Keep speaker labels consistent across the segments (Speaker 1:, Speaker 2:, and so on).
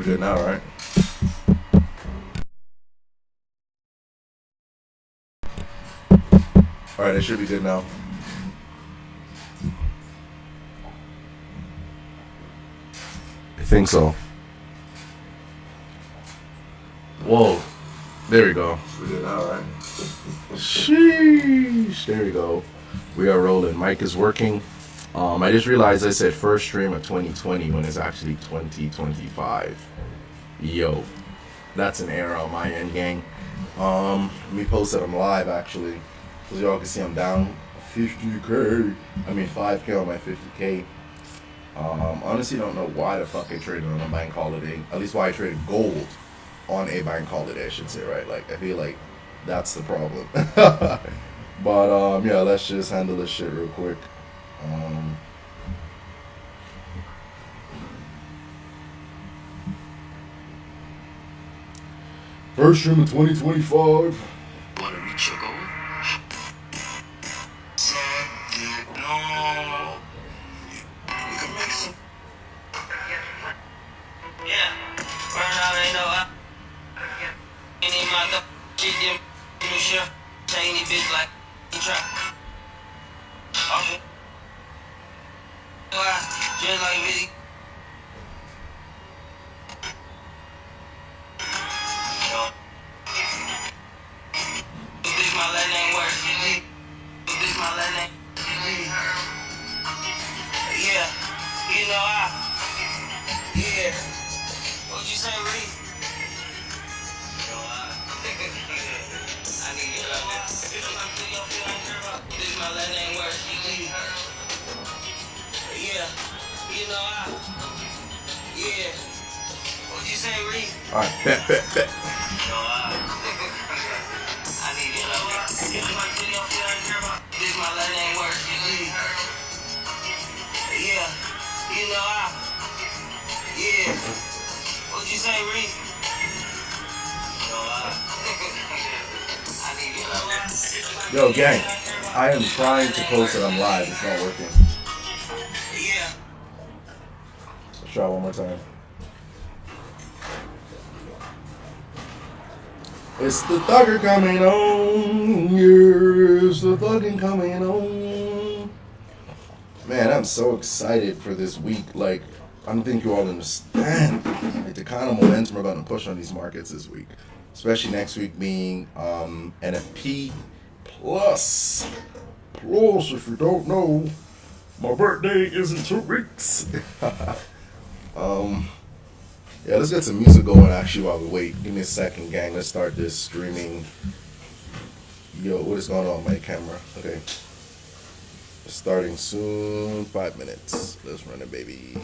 Speaker 1: We're good now, right? Alright, it should be good now. I think so. Whoa. There we go. We're good now, right? Sheesh. There we go. We are rolling. Mic is working. I just realized I said first stream of 2020 when it's actually 2025. Yo, that's an error on my end, gang. Let me post that I'm live actually, because y'all can see I'm down 50k. I mean 5k on my 50k. Honestly, don't know why the fuck I traded on a bank holiday. At least why I traded gold on a bank holiday, I should say, right? Like I feel like that's the problem. But yeah, let's just handle this shit real quick. First stream of 2025.
Speaker 2: Wanna reach your goal? We can make some. Yeah, burn out ain't no up. Ain't in my cup. Shit, them new shit. Shiny bitch like trap. Off it. Just like really. Bitch, my last name work. Bitch, my last name. Yeah, you know yeah. What you say, Reed? I need your love. Bitch, my last name work. Yeah, you know yeah. What you say, Reed?
Speaker 1: Alright, bet.
Speaker 2: I need your love. Bitch, my last name work. Yeah, you know yeah. What you say, Reed? I need your love.
Speaker 1: Yo, gang, I am trying to post it. I'm live. It's not working.
Speaker 2: Yeah.
Speaker 1: Let's try one more time. It's the thugger coming on. Yes, the thugging coming on. Man, I'm so excited for this week. Like, I don't think you all understand like the kind of momentum we're going to push on these markets this week. Especially next week being NFP plus. Plus, if you don't know, my birthday is in 2 weeks. Yeah, let's get some music going actually while we wait. Give me a second, gang. Let's start this streaming. Yo, what is going on with my camera? Okay. Starting soon. 5 minutes. Let's run it, baby.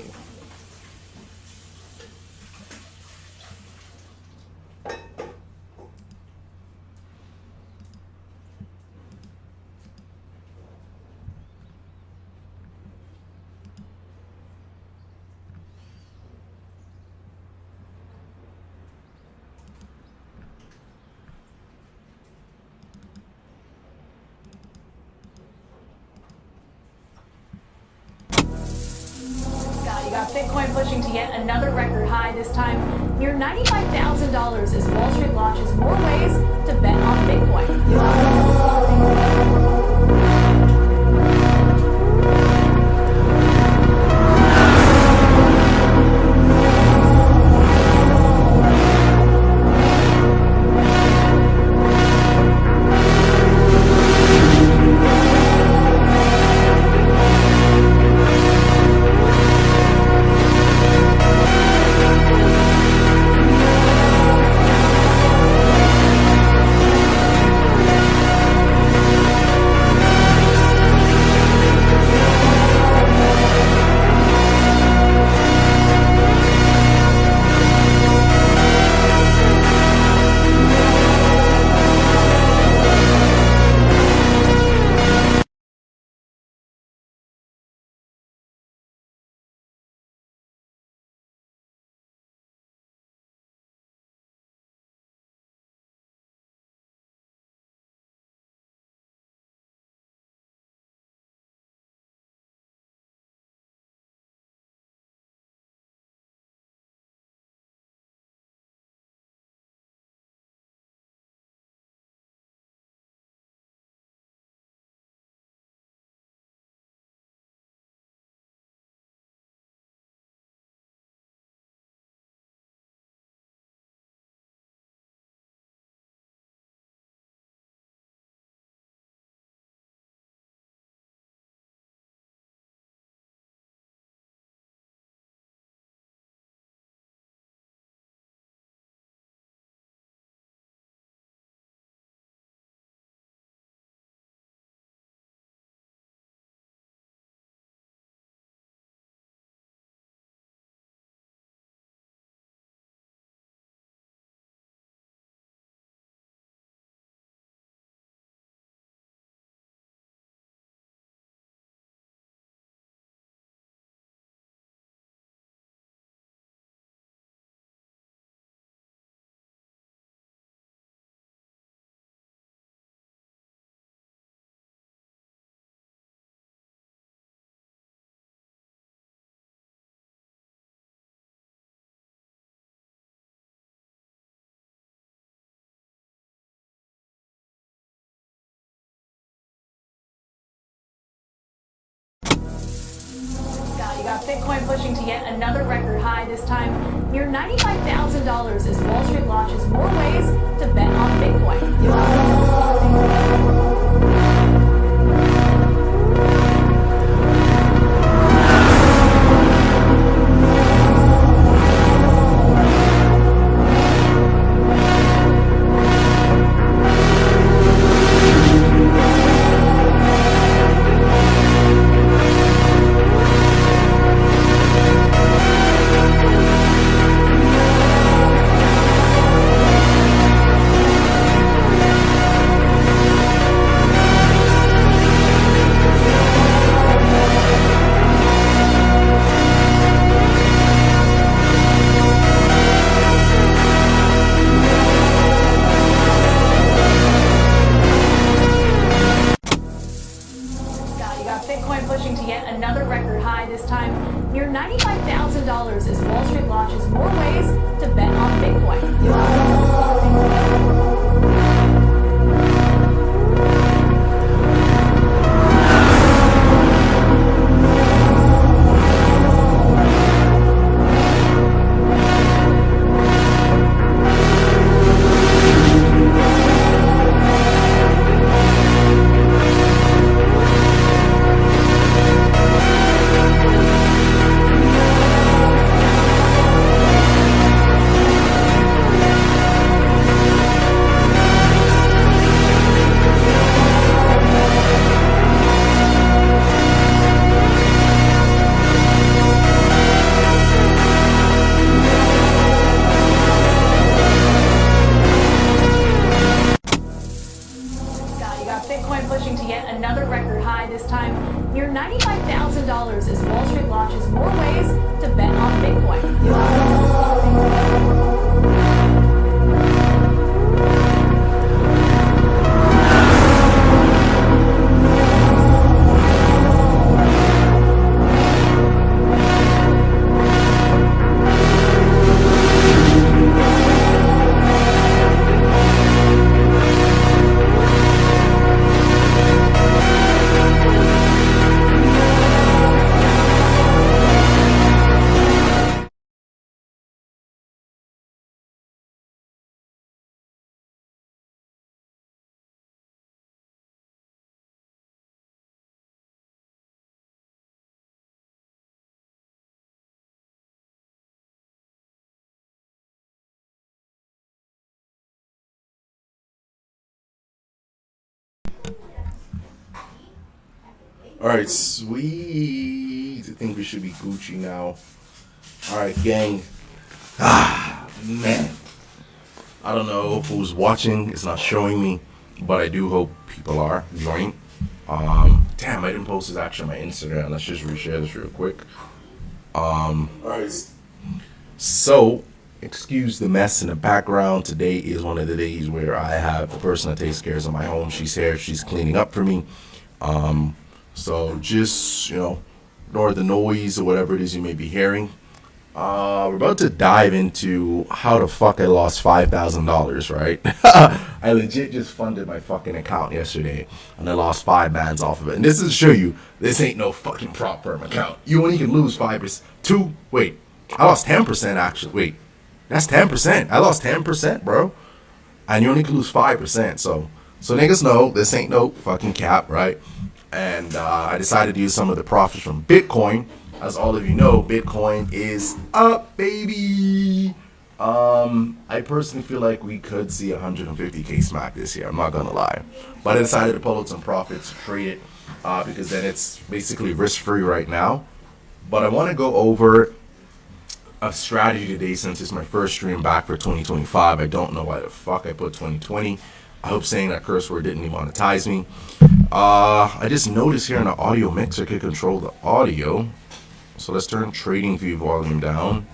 Speaker 3: You got Bitcoin pushing to yet another record high, this time near $95,000 as Wall Street launches more ways to bet on Bitcoin. got Bitcoin pushing to yet another record high, this time near $95,000 as Wall Street launches more ways to bet on Bitcoin. Bitcoin pushing to yet another record high, this time near $95,000 as Wall Street launches more ways to bet on Bitcoin. Bitcoin pushing to yet another record high, this time near $95,000 as Wall Street launches more ways to bet on Bitcoin.
Speaker 1: Alright, sweet. I think we should be Gucci now. Alright, gang. Man. I don't know who's watching. It's not showing me. But I do hope people are joining. Damn, I didn't post this actually on my Instagram. Let's just reshare this real quick. Alright. So, excuse the mess in the background. Today is one of the days where I have the person that takes care of my home. She's here. She's cleaning up for me. So just, ignore the noise or whatever it is you may be hearing. We're about to dive into how the fuck I lost $5,000, right? I legit just funded my fucking account yesterday and I lost $5 off of it. And this is to show you, this ain't no fucking prop firm account. You only can lose 5%. I lost 10% actually. Wait, that's 10%. I lost 10%, bro. And you only can lose 5%. So niggas know this ain't no fucking cap, right? And I decided to use some of the profits from Bitcoin. As all of you know, Bitcoin is up, baby. I personally feel like we could see 150K smack this year. I'm not gonna lie, but I decided to pull out some profits, trade it, because then it's basically risk-free right now. But I want to go over a strategy today since it's my first stream back for 2025. I don't know why the fuck I put 2020. I hope saying that curse word didn't demonetize me. I just noticed here in the audio mixer I could control the audio. So let's turn trading view volume down.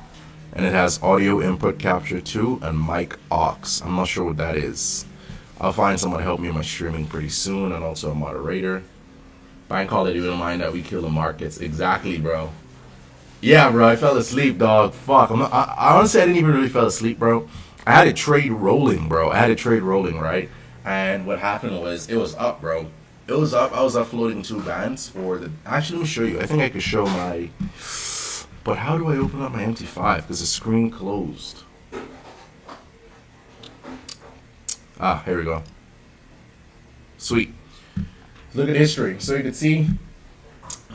Speaker 1: And it has audio input capture 2 and mic aux. I'm not sure what that is. I'll find someone to help me in my streaming pretty soon, and also a moderator. Bank holiday, don't mind that we kill the markets. Exactly, bro. Yeah, bro, I fell asleep, dog. Fuck. I honestly, I didn't even really fell asleep, bro. I had a trade rolling, right? And what happened was, it was up, bro. It was up. I was up floating 2 bands for the... Actually, let me show you. I think I could show my... But how do I open up my MT5? Because the screen closed. Ah, here we go. Sweet. Look at history. So you can see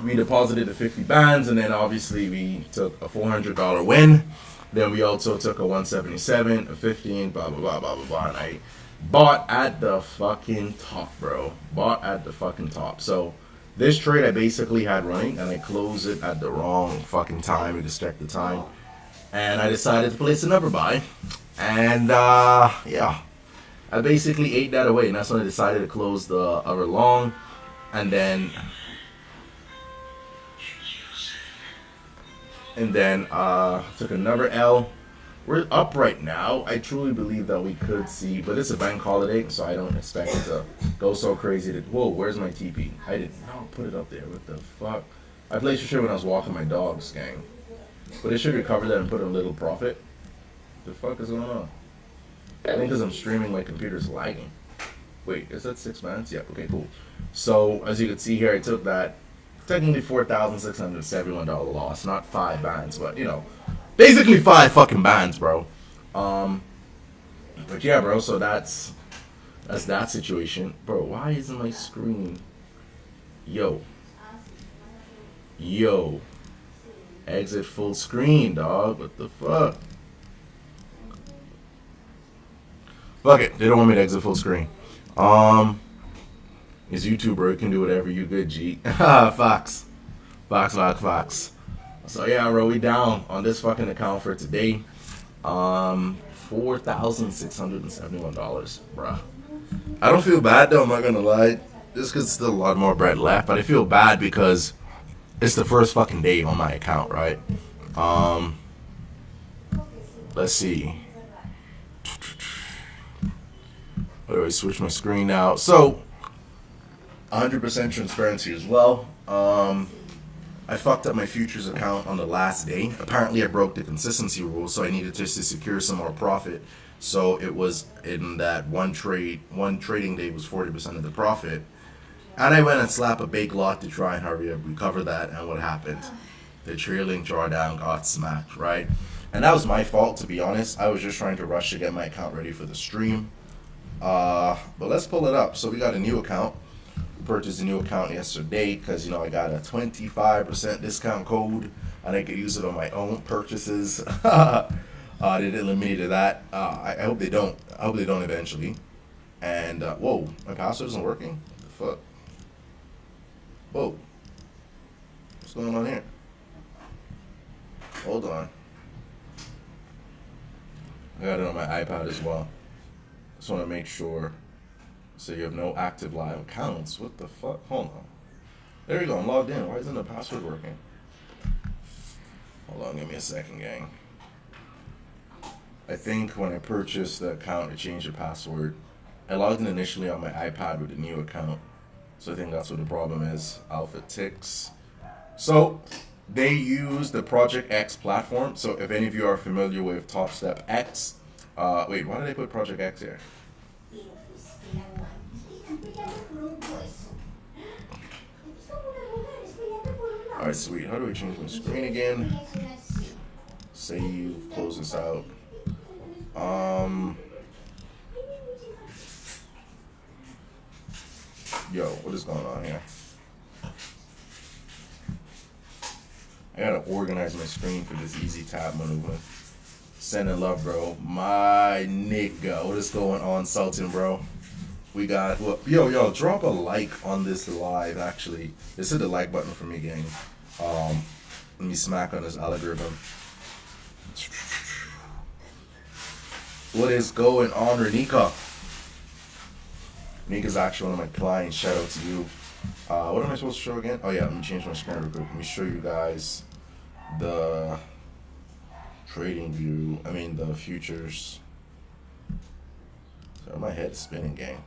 Speaker 1: we deposited the 50 bands, and then obviously we took a $400 win. Then we also took a 177, a 15, blah, blah, blah, blah, blah, blah. And I bought at the fucking top, bro. Bought at the fucking top. So this trade I basically had running, and I closed it at the wrong fucking time. You just check the time. And I decided to place another buy. And, yeah. I basically ate that away, and that's when I decided to close the other long. And then took another L. We're up right now. I truly believe that we could see, but it's a bank holiday, so I don't expect it to go so crazy. Whoa, where's my TP? I did not put it up there. What the fuck? I placed your shit when I was walking my dogs, gang. But it should recover that and put a little profit. The fuck is going on? I think because I'm streaming, my computer's lagging. Wait, is that 6 bands? Yeah, okay, cool. So, as you can see here, I took that technically $4,671 loss. Not 5 bands, but, you know, basically 5 fucking bands, bro. But yeah, bro, so that's that situation. Bro, why isn't my screen? Yo. Exit full screen, dog. What the fuck? Fuck it. They don't want me to exit full screen. It's YouTube, bro. You can do whatever. You good, G. Fox. So yeah, bro, we down on this fucking account for today. $4,671, bruh. I don't feel bad though, I'm not gonna lie. Just cause still a lot more bread left, but I feel bad because it's the first fucking day on my account, right? Let's see. How do I switch my screen now? So 100% transparency as well. I fucked up my futures account on the last day. Apparently I broke the consistency rule, so I needed just to secure some more profit. So it was in that one trading day was 40% of the profit. And I went and slapped a big lot to try and hurry up recover that, and what happened? The trailing drawdown got smacked, right? And that was my fault, to be honest. I was just trying to rush to get my account ready for the stream. But let's pull it up. So we got a new account. Purchased a new account yesterday because, you know, I got a 25% discount code and I could use it on my own purchases. They didn't limit me to that. I hope they don't. I hope they don't eventually. And whoa, my password isn't working. What the fuck? Whoa, what's going on here? Hold on. I got it on my iPad as well. Just want to make sure. So you have no active live accounts. What the fuck? Hold on. There you go. I'm logged in. Why isn't the password working? Hold on. Give me a second, gang. I think when I purchased the account, I changed the password. I logged in initially on my iPad with a new account. So I think that's what the problem is. Alpha ticks. So they use the Project X platform. So if any of you are familiar with Top Step X, wait, why did they put Project X here? Alright, sweet. How do we change my screen again? Save, close this out. Yo, what is going on here? I gotta organize my screen for this easy tab maneuver. Sending love, bro. My nigga. What is going on, Sultan, bro? We got, well, yo, drop a like on this live, actually. This is the like button for me, gang. Let me smack on this algorithm. What is going on, Renika? Renika's actually one of my clients. Shout out to you. What am I supposed to show again? Oh, yeah, let me change my screen real quick. Let me show you guys the trading view. I mean, the futures. So my head is spinning, gang.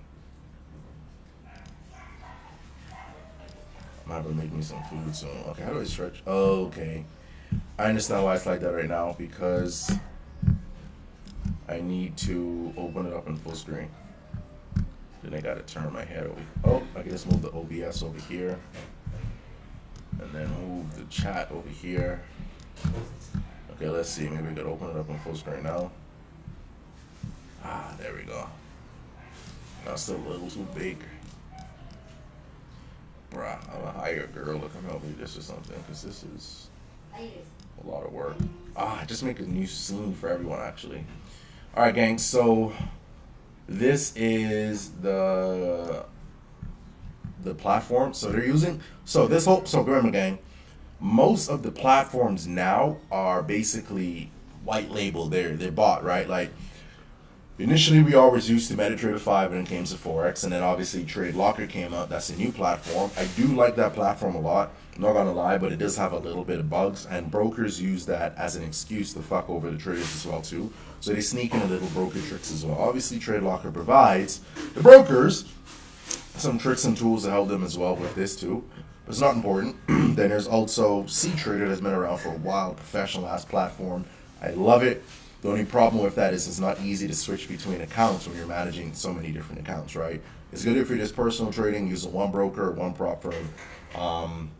Speaker 1: I'm gonna make me some food soon. Okay, how do I stretch? Oh, okay. I understand why it's like that right now, because I need to open it up in full screen. Then I gotta turn my head over. Oh, I can just move the OBS over here. And then move the chat over here. Okay, let's see. Maybe we could open it up on full screen now. Ah, there we go. That's still a little too big. Bruh, I'm a hire girl to come help me this or something, because this is a lot of work. Just make a new scene for everyone, actually. All right, gang. So this is the platform. So they're using. So this whole. So remember, gang. Most of the platforms now are basically white label. They're bought, right? Like initially we always used to MetaTrader 5 when it came to Forex, and then obviously Trade Locker came out. That's a new platform. I do like that platform a lot. I'm not gonna lie, but it does have a little bit of bugs, and brokers use that as an excuse to fuck over the traders as well too. So they sneak in a little broker tricks as well. Obviously Trade Locker provides the brokers some tricks and tools to help them as well with this too. But it's not important. Then there's also C-Trader that's been around for a while, professional ass platform. I love it. The only problem with that is it's not easy to switch between accounts when you're managing so many different accounts, right? It's good if you're just personal trading, using one broker, one prop firm.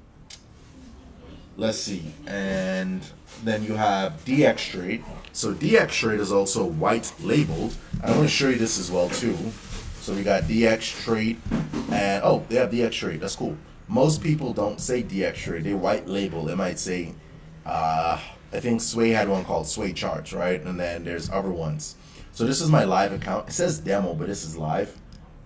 Speaker 1: Let's see. And then you have DX Trade. So DX Trade is also white labeled. I'm going to show you this as well too. So we got DX Trade, and oh, they have DX Trade. That's cool. Most people don't say DX Trade. They white label. They might say, I think Sway had one called Sway Charts, right? And then there's other ones. So this is my live account. It says demo, but this is live.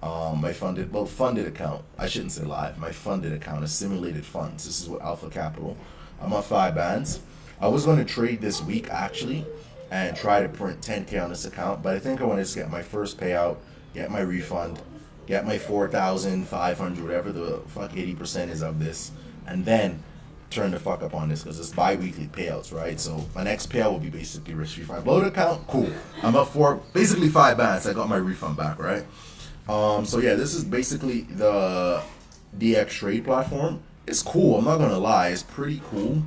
Speaker 1: My funded account. I shouldn't say live. My funded account is simulated funds. This is with Alpha Capital. I'm on 5 bands. I was going to trade this week actually and try to print 10K on this account, but I think I want to just get my first payout, get my refund, get my 4,500, whatever the fuck 80% is of this, and then turn the fuck up on this because it's bi-weekly payouts, right? So my next payout will be basically risk refund. Load account, cool. I'm up for basically 5 bands. I got my refund back, right? So yeah, this is basically the DX Trade platform. It's cool. I'm not gonna lie. It's pretty cool.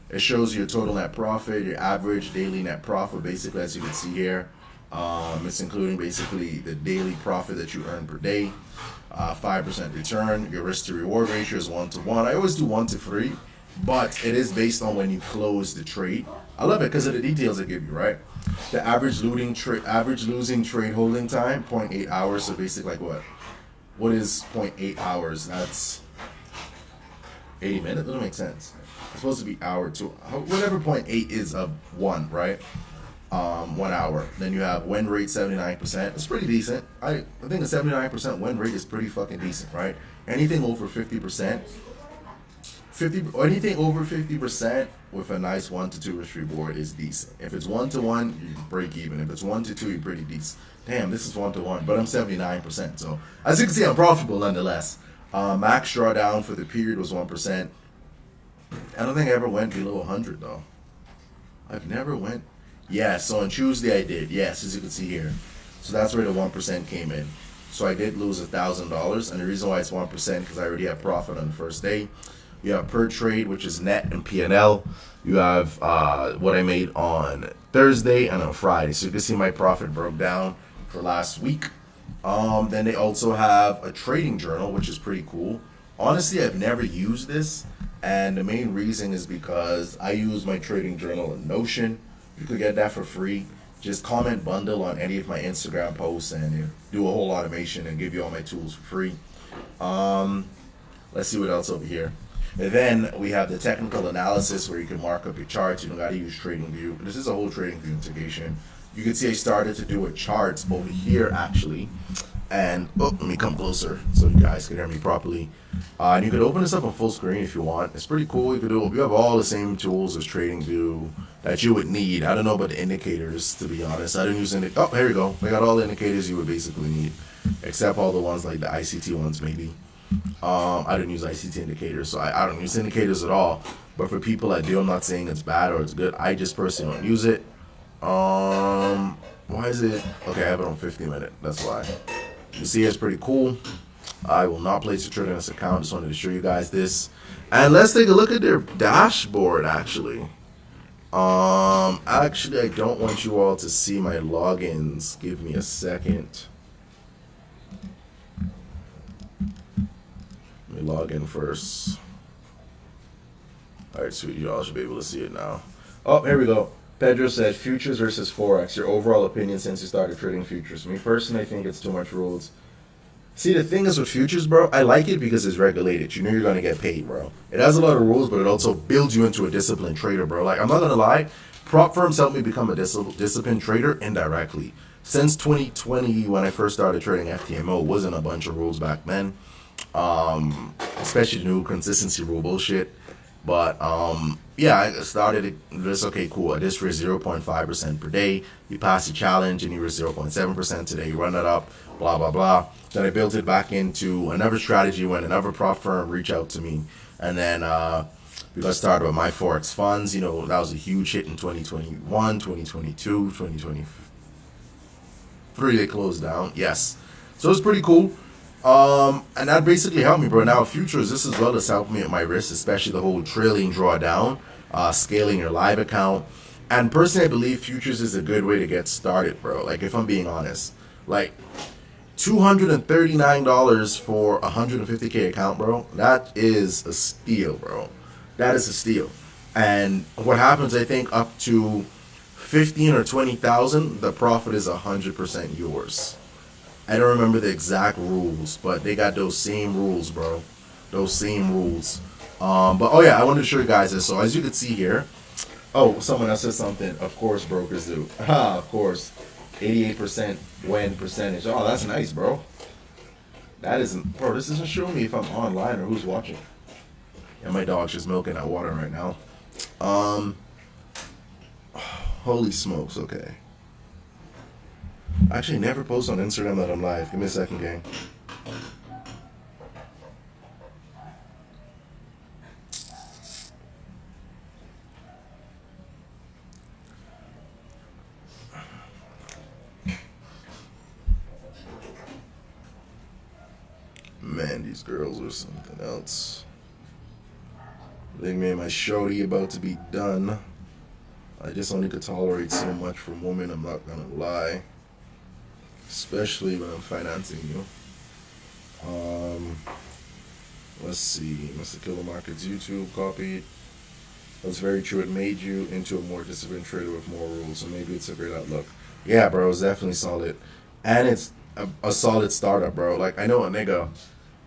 Speaker 1: It shows your total net profit, your average daily net profit, basically, as you can see here. It's including basically the daily profit that you earn per day, 5% return. Your risk to reward ratio is 1-to-1. I always do 1-to-3, but it is based on when you close the trade. I love it because of the details they give you, right? The average losing trade holding time, 0.8 hours. So basically, like what? What is 0.8 hours? That's 80 minutes. Doesn't make sense. It's supposed to be hour to whatever 0.8 is of 1, right? 1 hour. Then you have win rate 79%. It's pretty decent. I think a 79% win rate is pretty fucking decent, right? Anything over 50%, anything over 50% with a nice 1-to-2 risk reward is decent. If it's 1-to-1, you break even. If it's 1-to-2, you're pretty decent. Damn, this is 1-to-1, but I'm 79%. So as you can see, I'm profitable nonetheless. Max drawdown for the period was 1%. I don't think I ever went below 100 though. I've never went. Yeah, so on Tuesday I did. Yes, as you can see here. So that's where the 1% came in. So I did lose $1,000, and the reason why it's 1% because I already have profit on the first day. You have per trade, which is net and P&L. You have what I made on Thursday and on Friday. So you can see my profit broke down for last week. Then they also have a trading journal, which is pretty cool. Honestly, I've never used this, and the main reason is because I use my trading journal in Notion. You could get that for free. Just comment bundle on any of my Instagram posts and do a whole automation and give you all my tools for free. Let's see what else over here. And then we have the technical analysis where you can mark up your charts. You don't got to use TradingView. This is a whole TradingView integration. You can see I started to do a charts over here actually. And let me come closer so you guys can hear me properly. And you could open this up on full screen if you want. It's pretty cool. You could do. You have all the same tools as TradingView that you would need. I don't know about the indicators, to be honest. I didn't use oh, here we go. We got all the indicators you would basically need, except all the ones like the ICT ones maybe. I didn't use ICT indicators, so I don't use indicators at all. But for people that do, I'm not saying it's bad or it's good. I just personally don't use it. Why is it? Okay, I have it on 50-minute. That's why. You see, it's pretty cool. I will not place a trade on this account. Just wanted to show you guys this. And let's take a look at their dashboard, actually. Actually, I don't want you all to see my logins. Give me a second. Let me log in first. All right, sweet. You all should be able to see it now. Oh, here we go. Pedro said, futures versus Forex. Your overall opinion since you started trading futures. Me personally, I think it's too much rules. See, the thing is with futures, bro, I like it because it's regulated. You know you're going to get paid, bro. It has a lot of rules, but it also builds you into a disciplined trader, bro. Like, I'm not going to lie. Prop firms helped me become a disciplined trader indirectly. Since 2020, when I first started trading FTMO, it wasn't a bunch of rules back then. Especially the new consistency rule bullshit. But, yeah, I started it. Just, okay, cool. I just risk 0.5% per day. You pass the challenge and you risk 0.7% today. You run that up, blah, blah, blah. Then I built it back into another strategy when another prop firm reached out to me. And then we got started with my Forex funds. You know, that was a huge hit in 2021, 2022, 2023. They closed down. Yes. So it was pretty cool. And that basically helped me, bro. Now, futures, this as well has helped me at my risk, especially the whole trailing drawdown, scaling your live account. And personally, I believe futures is a good way to get started, bro. Like, if I'm being honest, like $239 for a 150K account, bro, that is a steal, bro. That is a steal. And what happens, I think, up to 15 or 20,000, the profit is 100% yours. I don't remember the exact rules, but they got those same rules, bro. Those same rules. But oh yeah, I wanted to show you guys this. So as you can see here, oh, someone else said something. Of course, brokers do. Of course, 88% win percentage. Oh, that's nice, bro. That isn't, bro. This isn't showing me if I'm online or who's watching. Yeah, my dog's just milking that water right now. Holy smokes. Okay. Actually, never post on Instagram that I'm live. Give me a second, gang. Man, these girls are something else. I think me and my shorty about to be done. I just only could tolerate so much from women, I'm not gonna lie. Especially when I'm financing you. Let's see. MrKillDaMarkets YouTube copied. That's very true. It made you into a more disciplined trader with more rules. So maybe it's a great outlook. Yeah, bro. It's definitely solid. And it's a solid startup, bro. Like, I know a nigga,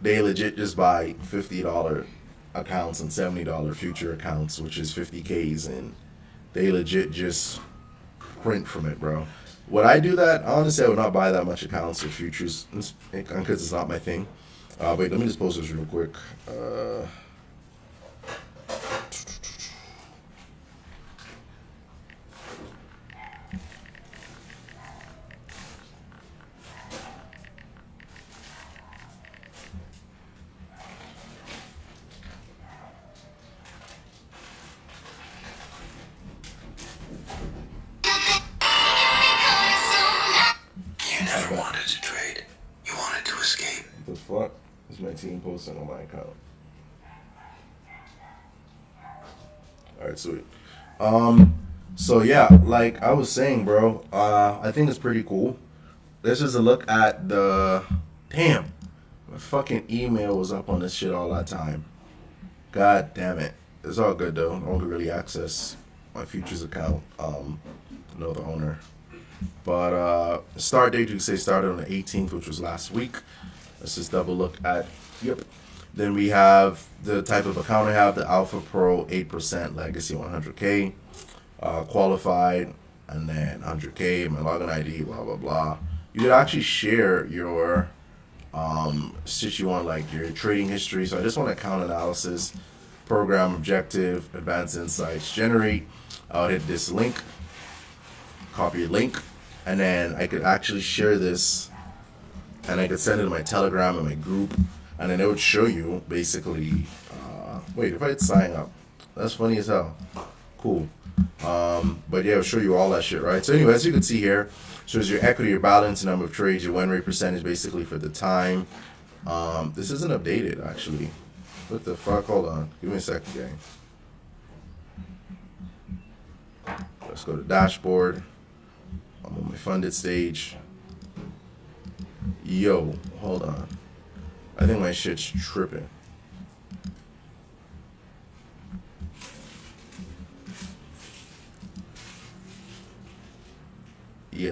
Speaker 1: they legit just buy $50 accounts and $70 future accounts, which is 50Ks. And they legit just print from it, bro. Would I do that? Honestly, I would not buy that much accounts or futures because it's not my thing. Wait, let me just post this real quick. The fuck is my team posting on my account? Alright, sweet. So yeah, like I was saying, bro, I think it's pretty cool. This is a look at the, damn, my fucking email was up on this shit all that time. God damn it. It's all good though. I don't really access my futures account. Know the owner. But start date, you can say started on the 18th, which was last week. Let's just double look at, yep. Then we have the type of account I have, the Alpha Pro 8% Legacy 100K, qualified, and then 100K, my login ID, blah, blah, blah. You could actually share your, shit you want, like your trading history. So I just want account analysis, program objective, advanced insights, generate. I'll hit this link, copy a link, and then I could actually share this and I could send it to my Telegram and my group, and then it would show you basically, wait, if I hit sign up, that's funny as hell. Cool. But yeah, it'll show you all that shit, right? So anyway, as you can see here, shows your equity, your balance, number of trades, your win rate percentage basically for the time. This isn't updated actually. What the fuck? Hold on. Give me a second, gang. Let's go to dashboard. I'm on my funded stage. Yo, hold on. I think my shit's tripping.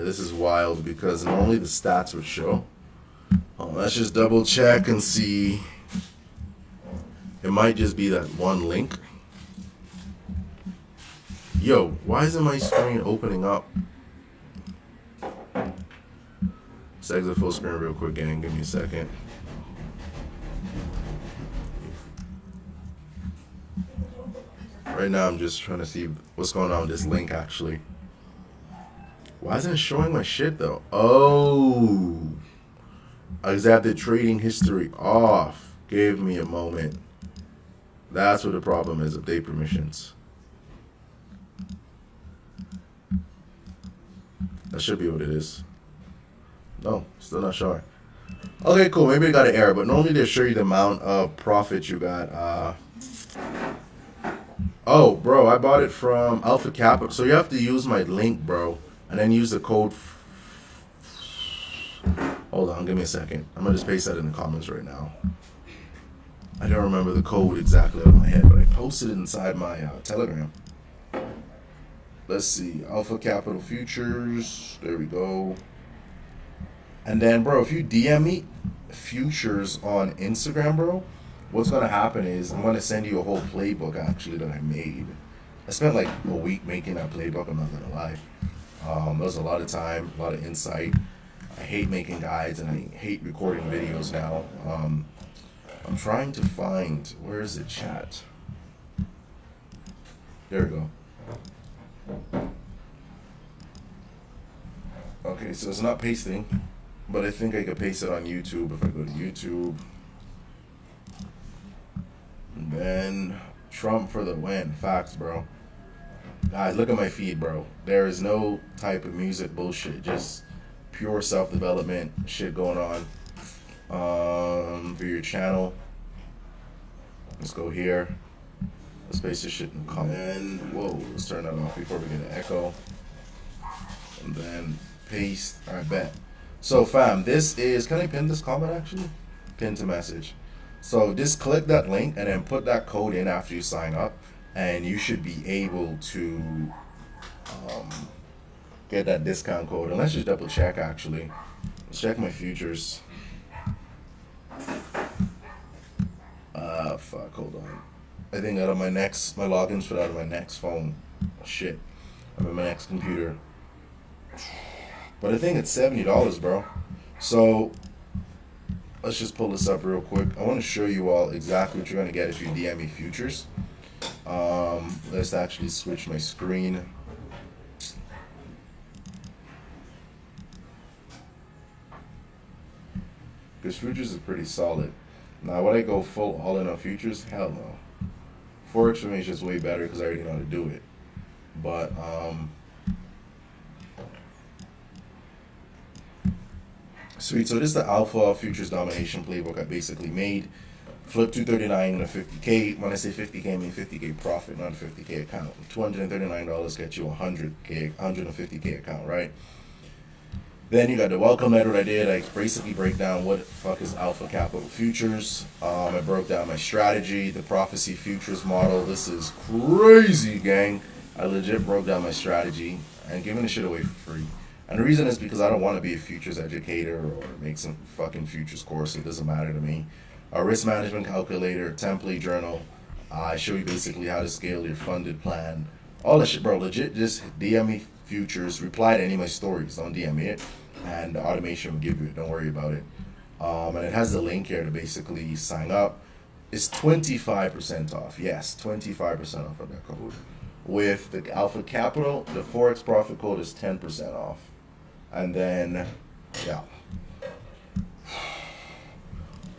Speaker 1: this is wild because normally the stats would show. Let's just double check and see. It might just be that one link. Yo, why isn't my screen opening up? Let's exit full screen real quick, gang. Give me a second. Right now, I'm just trying to see what's going on with this link, actually. Why isn't it showing my shit, though? Oh. I just had the trading history off. Give me a moment. That's what the problem is. Update permissions. That should be what it is. No, still not showing. Okay, cool. Maybe I got an error, but normally they show you the amount of profit you got. Oh, bro, I bought it from Alpha Capital. So you have to use my link, bro, and then use the code. Hold on, give me a second. I'm going to just paste that in the comments right now. I don't remember the code exactly out of my head, but I posted it inside my Telegram. Let's see. Alpha Capital Futures. There we go. And then, bro, if you DM me futures on Instagram, bro, what's going to happen is I'm going to send you a whole playbook, actually, that I made. I spent like a week making that playbook, I'm not going to lie. There was a lot of time, a lot of insight. I hate making guides, and I hate recording videos now. I'm trying to find, where is the chat? There we go. Okay, so it's not pasting, but I think I could paste it on YouTube if I go to YouTube. And then Trump for the win. Facts, bro. Guys, look at my feed, bro. There is no type of music bullshit. Just pure self-development shit going on. For your channel. Let's go here. Let's paste this shit in the comment. And whoa, let's turn that off before we get an echo. And then paste. Alright, bet. So fam, this is, can I pin this comment actually? Pin to message. So just click that link and then put that code in after you sign up, and you should be able to get that discount code. And let's just double check actually. Let's check my futures. Fuck, hold on. I think out of my logins for out of my next phone. Shit. I'm in my next computer. But I think it's $70, bro. So let's just pull this up real quick. I want to show you all exactly what you're going to get if you DM me futures. Let's actually switch my screen. Because futures is pretty solid. Now, would I go full all in on futures? Hell no. Forex for me is just way better because I already know how to do it. But, sweet. So this is the alpha futures domination playbook I basically made. Flip 239 in a 50K. When I say 50K, I mean 50K profit, not a 50K account. $239 gets you a 150K account, right? Then you got the welcome letter I did. I basically break down what the fuck is Alpha Capital Futures. I broke down my strategy, the prophecy futures model. This is crazy, gang. I legit broke down my strategy and giving the shit away for free. And the reason is because I don't want to be a futures educator or make some fucking futures course. It doesn't matter to me. A risk management calculator, template journal. I show you basically how to scale your funded plan. All that shit, bro. Legit, just DM me futures. Reply to any of my stories. Don't DM me it. And the automation will give you it. Don't worry about it. And it has the link here to basically sign up. It's 25% off. Yes, 25% off of that code. With the Alpha Capital, the Forex profit code is 10% off. And then, yeah.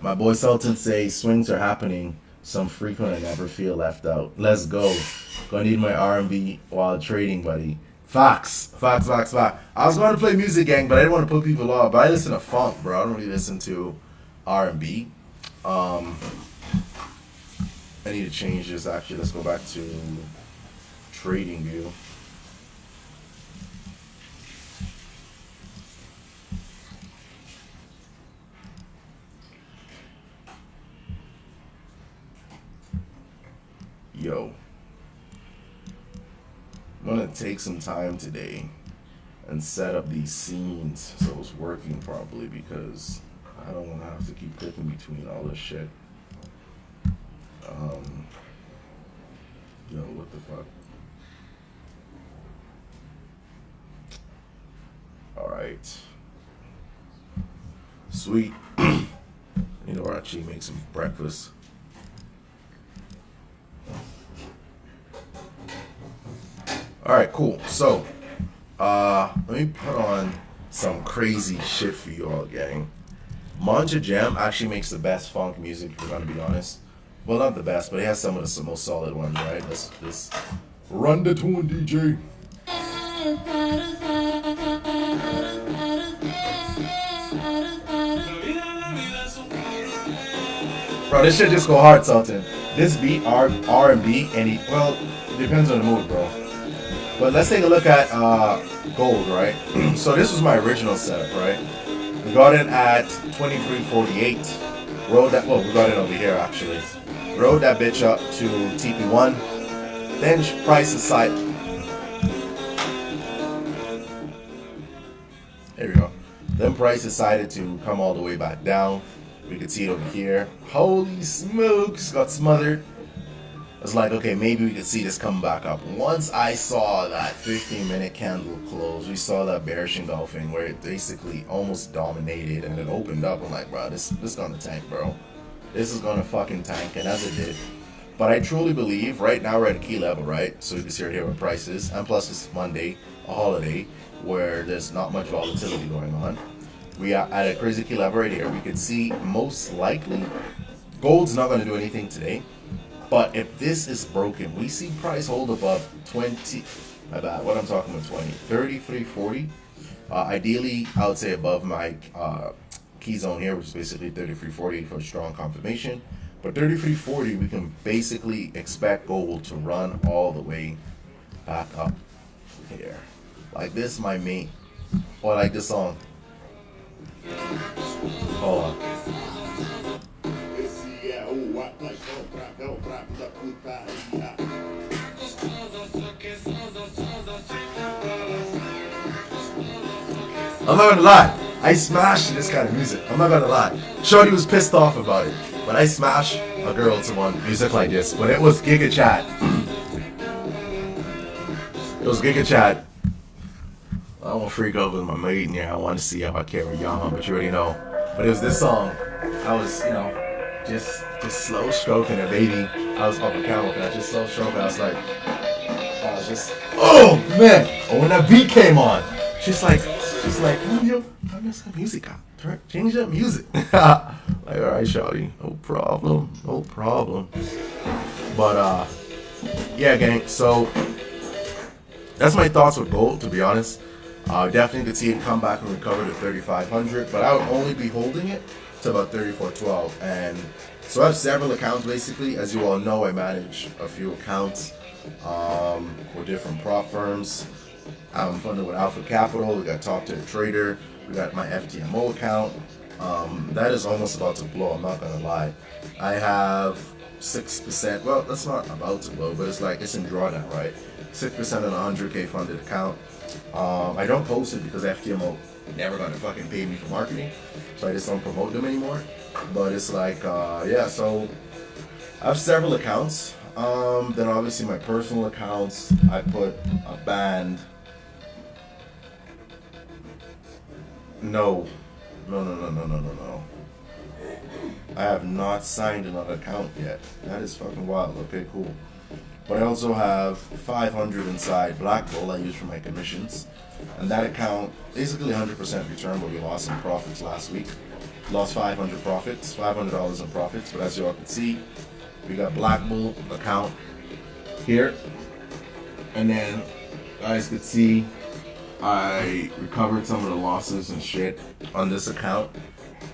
Speaker 1: My boy Sultan says swings are happening. Some frequent I never feel left out. Let's go. Gonna need my R&B while trading, buddy. Facts. I was going to play music, gang, but I didn't want to put people off. But I listen to funk, bro. I don't really listen to R&B. I need to change this. Actually, let's go back to trading view. Yo, I'm gonna take some time today and set up these scenes so it's working properly, because I don't want to have to keep clicking between all this shit. Yo, what the fuck? Alright. Sweet. You know, we're actually make some breakfast. Alright, cool. So, let me put on some crazy shit for you all, gang. Manja Jam actually makes the best funk music, if we're gonna be honest. Well, not the best, but he has some of the most solid ones, right? Let's run the tune, DJ. Bro, this shit just go hard, Sultan. This beat, R&B, well, it depends on the mood, bro. But let's take a look at gold, right? So this was my original setup, right? We got it at 23.48. Rode that, well, we got it over here actually. Rode that bitch up to TP1. Then price aside. There we go. Then price decided to come all the way back down. We could see it over here. Holy smokes, got smothered. I was like, okay, maybe we could see this come back up. Once I saw that 15-minute candle close, we saw that bearish engulfing where it basically almost dominated and it opened up. I'm like, bro, this is gonna tank, bro. This is gonna fucking tank, and as it did. But I truly believe right now we're at a key level, right? So you can see right here what price is, and plus it's Monday, a holiday, where there's not much volatility going on. We are at a crazy key level right here. We could see most likely gold's not gonna do anything today. But if this is broken, we see price hold above 20, my bad, what I'm talking about 20, 33.40. Ideally, I would say above my key zone here, which is basically 33.40 for strong confirmation. But 33.40, we can basically expect gold to run all the way back up here. Like this, my mate, or like this song. Hold on. I'm not gonna lie, I smashed this kind of music. I'm not gonna lie. Shorty was pissed off about it, but I smashed a girl to one music like this. But it was Giga Chat. It was Giga Chat. I don't want to freak out with my mate in here. I want to see how I carry on, but you already know. But it was this song. I was, you know, just slow stroking it, baby. I was off the camera, and I just slow stroking. I was just, oh man! Oh, when that beat came on, she's like, yo, turn some music out. Change that music. Like, all right, shawty, no problem. But yeah, gang. So that's my thoughts with gold, to be honest. Definitely could see it come back and recover to 3,500, but I would only be holding it to about 34.12. And so I have several accounts basically. As you all know, I manage a few accounts with different prop firms. I'm funded with Alpha Capital. We got Top Tier Trader. We got my FTMO account. That is almost about to blow. I'm not gonna lie. I have 6%. Well, that's not about to blow, but it's in drawdown, right? 6% on a 100K funded account. I don't post it because FTMO never gonna fucking pay me for marketing, so I just don't promote them anymore. But it's like, yeah, so I have several accounts. Then obviously my personal accounts, I put a band. No. I have not signed another account yet. That is fucking wild. Okay, cool. But I also have 500 inside Black Bull I use for my commissions. And that account, basically 100% return, but we lost some profits last week. Lost $500 in profits. But as you all can see, we got Black Bull account here. And then, guys could see, I recovered some of the losses and shit on this account.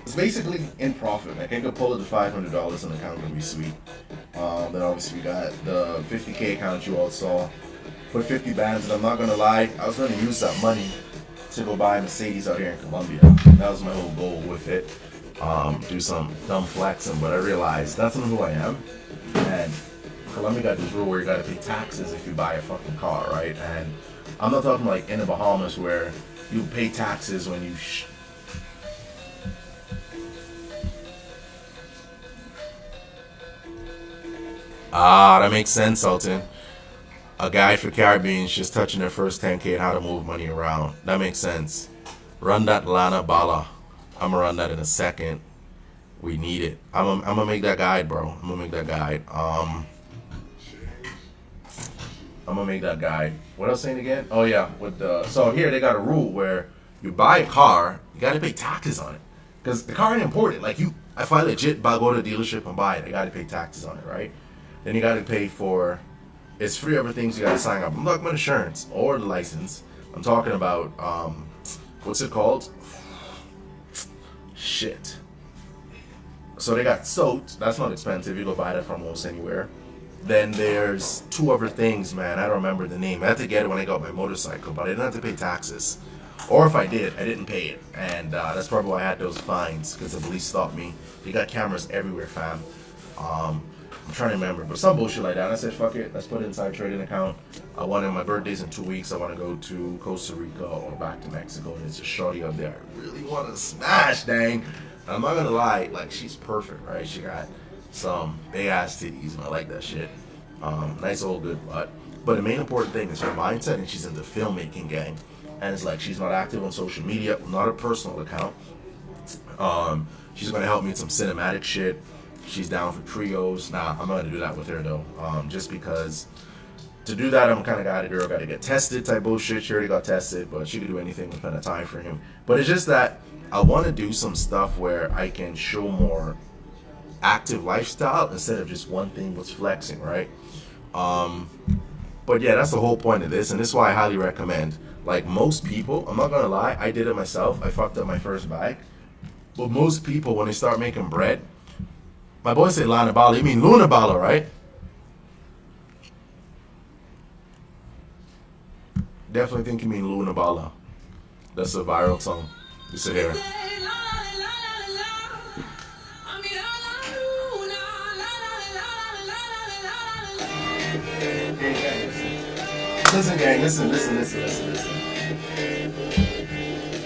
Speaker 1: It's basically in profit. Like I could pull it to $500 in the account, would be sweet. Then obviously we got the 50K account you all saw. Put 50 bands, and I'm not gonna lie, I was gonna use that money to go buy a Mercedes out here in Colombia. That was my whole goal with it. Do some dumb flexing, but I realized that's not who I am. And Colombia got this rule where you gotta pay taxes if you buy a fucking car, right? And I'm not talking like in the Bahamas where you pay taxes when you that makes sense, Sultan. A guide for Caribbeans just touching their first 10K and how to move money around. That makes sense. Run that Lana Bala. I'm gonna run that in a second. We need it. I'm gonna make that guide, bro. I'm gonna make that guide. I'm gonna make that guide. What else saying again? Oh yeah, with the so here they got a rule where you buy a car, you gotta pay taxes on it, because the car ain't imported. Like if I legit go to the dealership and buy it, I gotta pay taxes on it, right? Then you gotta pay for. It's free other things you gotta sign up. I'm not talking about insurance or the license. I'm talking about what's it called? Shit. So they got soaked. That's not expensive. You go buy that from almost anywhere. Then there's 2 other things, man. I don't remember the name. I had to get it when I got my motorcycle, but I didn't have to pay taxes. Or if I did, I didn't pay it. And that's probably why I had those fines, because the police stopped me. They got cameras everywhere, fam. I'm trying to remember, but some bullshit like that. And I said, fuck it, let's put it inside trading account. I wanted my birthday's in 2 weeks. I want to go to Costa Rica or back to Mexico. And there's a shorty up there I really want to smash, dang. I'm not gonna lie, like, she's perfect, right? She got some big ass titties, and I like that shit. Nice old good butt. But the main important thing is her mindset, and she's in the filmmaking gang. And it's like she's not active on social media, not a personal account. She's gonna help me with some cinematic shit. She's down for trios. Nah, I'm not gonna do that with her though. Just because to do that, I'm kind of got a girl got to get tested type bullshit. She already got tested, but she could do anything within a time frame. But it's just that I want to do some stuff where I can show more active lifestyle instead of just one thing was flexing, right? But yeah, that's the whole point of this, and this is why I highly recommend. Like most people, I'm not gonna lie, I did it myself. I fucked up my first bag. But most people, when they start making bread, my boy said Lana Bala, you mean Luna Bala, right? Definitely think you mean Luna Bala. That's a viral song. You sit here. Listen, gang, listen.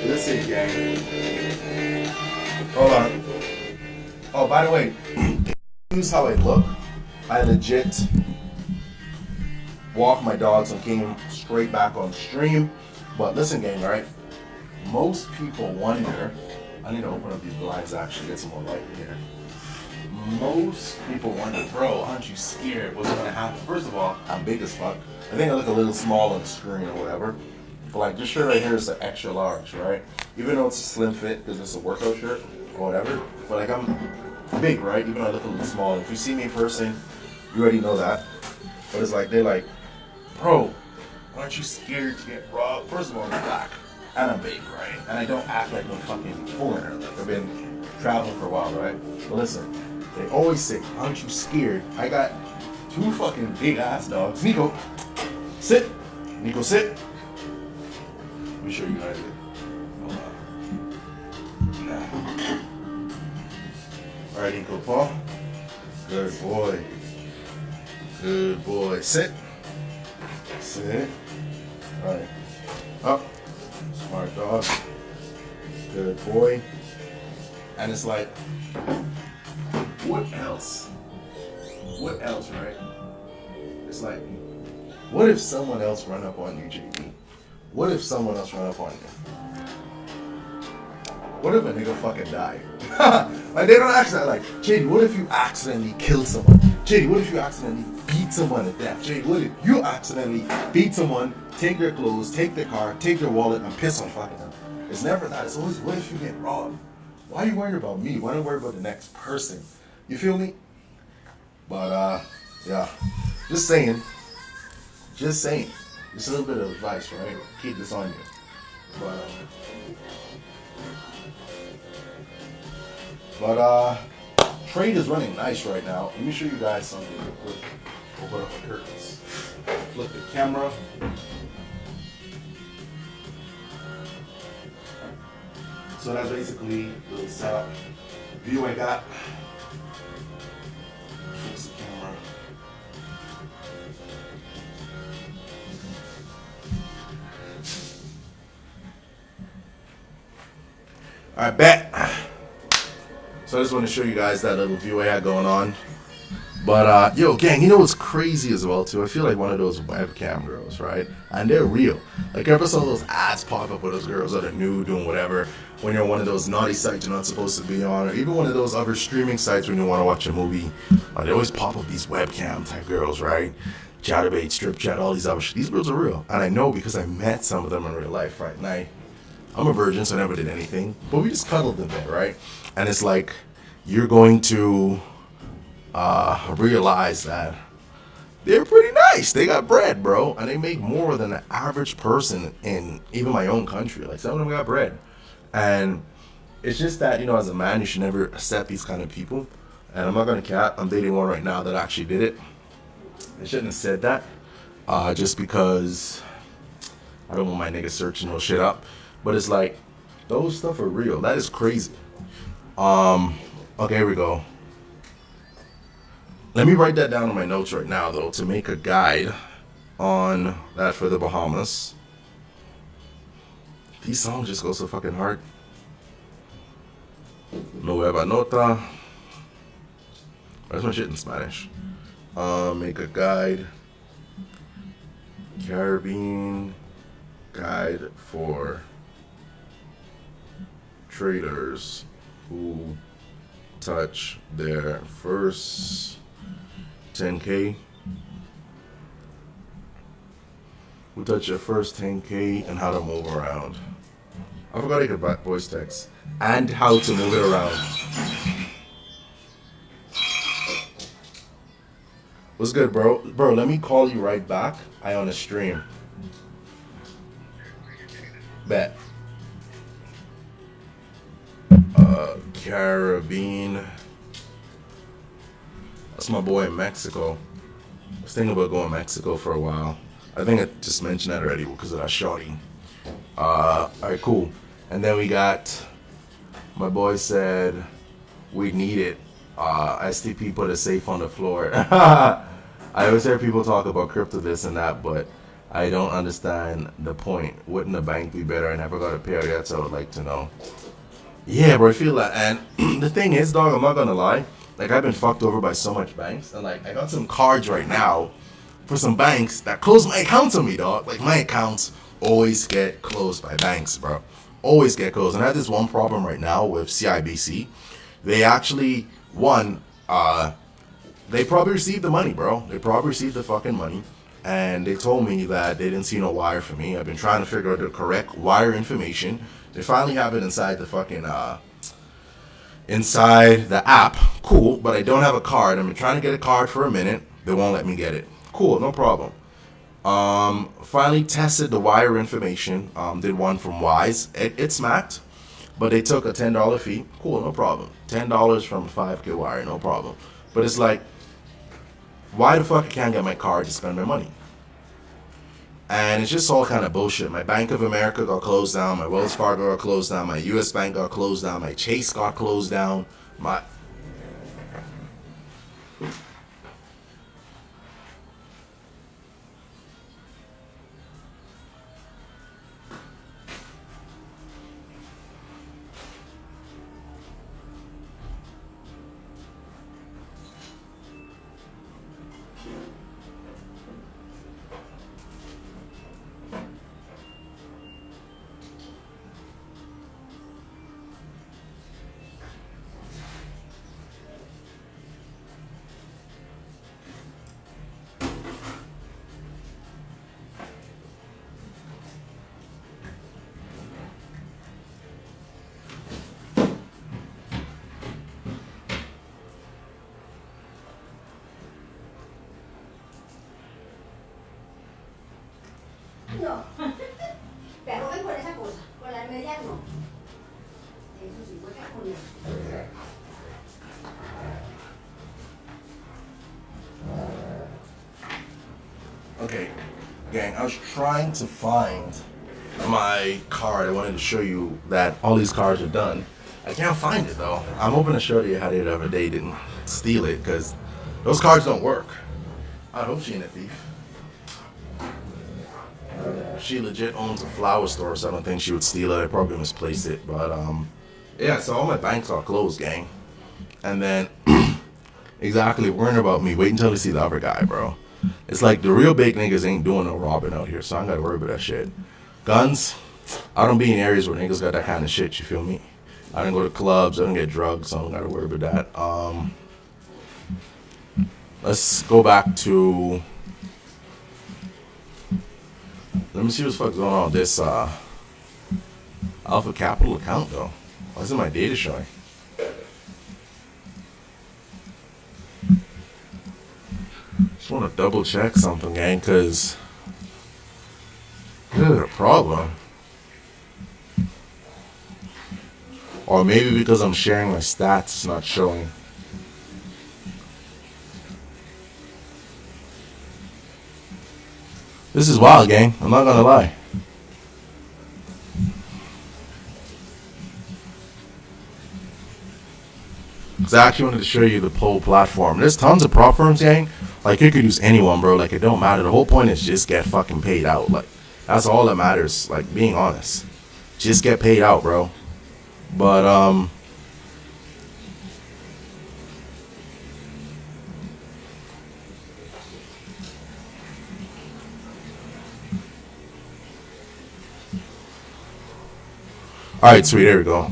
Speaker 1: Listen, gang. Hold on. Oh, by the way, here's how I look. I legit walked my dogs and came straight back on stream. But listen, gang, right? Most people wonder. I need to open up these blinds actually, get some more light in here. Most people wonder, bro, aren't you scared what's gonna happen? First of all, I'm big as fuck. I think I look a little small on the screen or whatever. But like this shirt right here is an extra large, right? Even though it's a slim fit because it's a workout shirt or whatever. But like I'm big, right? Even though I look a little small. If you see me in person, you already know that. But it's like they're like, bro, aren't you scared to get robbed? First of all, I'm black and I'm big, right? And I don't act like no fucking foreigner. I've been traveling for a while, right? But listen. They always say, aren't you scared? I got 2 fucking big ass dogs. Nico, sit. Nico, sit. Let me show you guys it. Hold on. Alright, Nico, Paul. Good boy. Good boy. Sit. Sit. Alright. Up. Smart dog. Good boy. And it's like, what else? What else, right? It's like, what if someone else run up on you, JD? What if someone else run up on you? What if a nigga fucking died? Like, they don't ask that, like, JD, what if you accidentally kill someone? JD, what if you accidentally beat someone to death? JD, what if you accidentally beat someone, take their clothes, take their car, take their wallet, and piss on fucking them? It's never that. It's always, what if you get robbed? Why are you worried about me? Why don't you worry about the next person? You feel me? But, yeah. Just saying. Just a little bit of advice, right? Keep this on you. But trade is running nice right now. Let me show you guys something real quick. Open up the curtains. Flip the camera. So that's basically the setup view I got. Fix the camera. I bet. So I just want to show you guys that little view I had going on. But yo, gang, you know what's crazy as well too? I feel like one of those webcam girls, right? And they're real. Like ever saw those ads pop up with those girls that are nude doing whatever when you're on one of those naughty sites you're not supposed to be on, or even one of those other streaming sites when you want to watch a movie. They always pop up these webcam type girls, right? Chatterbait, strip chat, all these other shit. These girls are real, and I know because I met some of them in real life, right? And I'm a virgin, so I never did anything, but we just cuddled a bit, right? And it's like you're going to realize that they're pretty nice. They got bread, bro, and they make more than the average person in even my own country. Like some of them got bread, and it's just that, you know, as a man, you should never accept these kind of people. And I'm not gonna cap. I'm dating one right now that actually did it. I shouldn't have said that, just because I don't want my niggas searching no shit up. But it's like those stuff are real. That is crazy. Okay, here we go. Let me write that down in my notes right now, though, to make a guide on that for the Bahamas. These songs just go so fucking hard. Nueva nota. That's my shit in Spanish. Make a guide. Caribbean guide for traders who touch their first 10K. Who touch your first 10K and how to move around. I forgot I could voice text. And how to move it around. What's good, bro? Bro, let me call you right back. I on a stream. Bet. Caribbean. That's my boy in Mexico. I was thinking about going to Mexico for a while. I think I just mentioned that already because of that shorty. Alright, cool. And then we got, my boy said, we need it. STP put a safe on the floor. I always hear people talk about crypto this and that, but I don't understand the point. Wouldn't the bank be better? I never got a pair yet, so I would like to know. Yeah, bro, I feel that. And the thing is, dog, I'm not gonna lie. Like, I've been fucked over by so much banks. And, like, I got some cards right now for some banks that close my accounts on me, dog. Like, my accounts always get closed by banks, bro. Always get closed. And I have this one problem right now with CIBC. They actually, they probably received the money, bro. They probably received the fucking money. And they told me that they didn't see no wire for me. I've been trying to figure out the correct wire information. They finally have it inside the fucking, inside the app. Cool, but I don't have a card. I've been trying to get a card for a minute. They won't let me get it. Cool, no problem. Finally tested the wire information. Did one from Wise. It smacked, but they took a $10 fee. Cool, no problem. $10 from a 5K wire, no problem. But it's like, why the fuck I can't get my card to spend my money? And it's just all kind of bullshit. My Bank of America got closed down. My Wells Fargo got closed down. My US Bank got closed down. My Chase got closed down. My...
Speaker 4: No, pero voy por esa cosa, por las medias no. Eso sí, voy a poner.
Speaker 1: Okay, gang, I was trying to find my card. I wanted to show you that all these cards are done. I can't find it, though. I'm hoping to show you how the other day didn't steal it, because those cards don't work. I hope she ain't a thief. She legit owns a flower store, so I don't think she would steal it. I probably misplaced it, but Yeah, so all my banks are closed, gang. And then, exactly, worrying about me. Wait until you see the other guy, bro. It's like the real big niggas ain't doing no robbing out here, so I ain't gotta worry about that shit. Guns, I don't be in areas where niggas got that kind of shit, you feel me? I don't go to clubs, I don't get drugs, so I don't gotta worry about that. Let's go back to... Let me see what's fuck going on with this Alpha Capital account, though. Why isn't my data showing? Just want to double check something, gang, because there's a problem. Or maybe because I'm sharing my stats, it's not showing. This is wild, gang. I'm not gonna lie. Because I actually wanted to show you the poll platform. There's tons of prop firms, gang. Like, you could use anyone, bro. Like, it don't matter. The whole point is just get fucking paid out. Like, that's all that matters. Like, being honest. Just get paid out, bro. But, alright, sweet. There we go.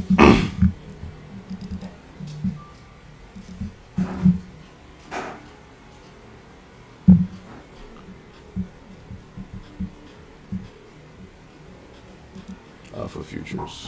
Speaker 1: For futures.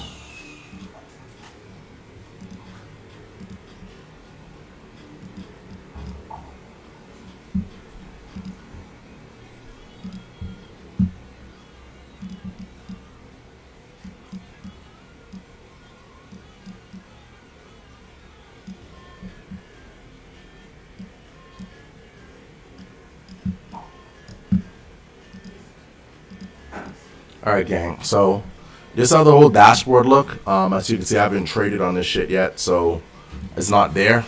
Speaker 1: All right, gang. So this is how the whole dashboard look. As you can see, I haven't traded on this shit yet, so it's not there.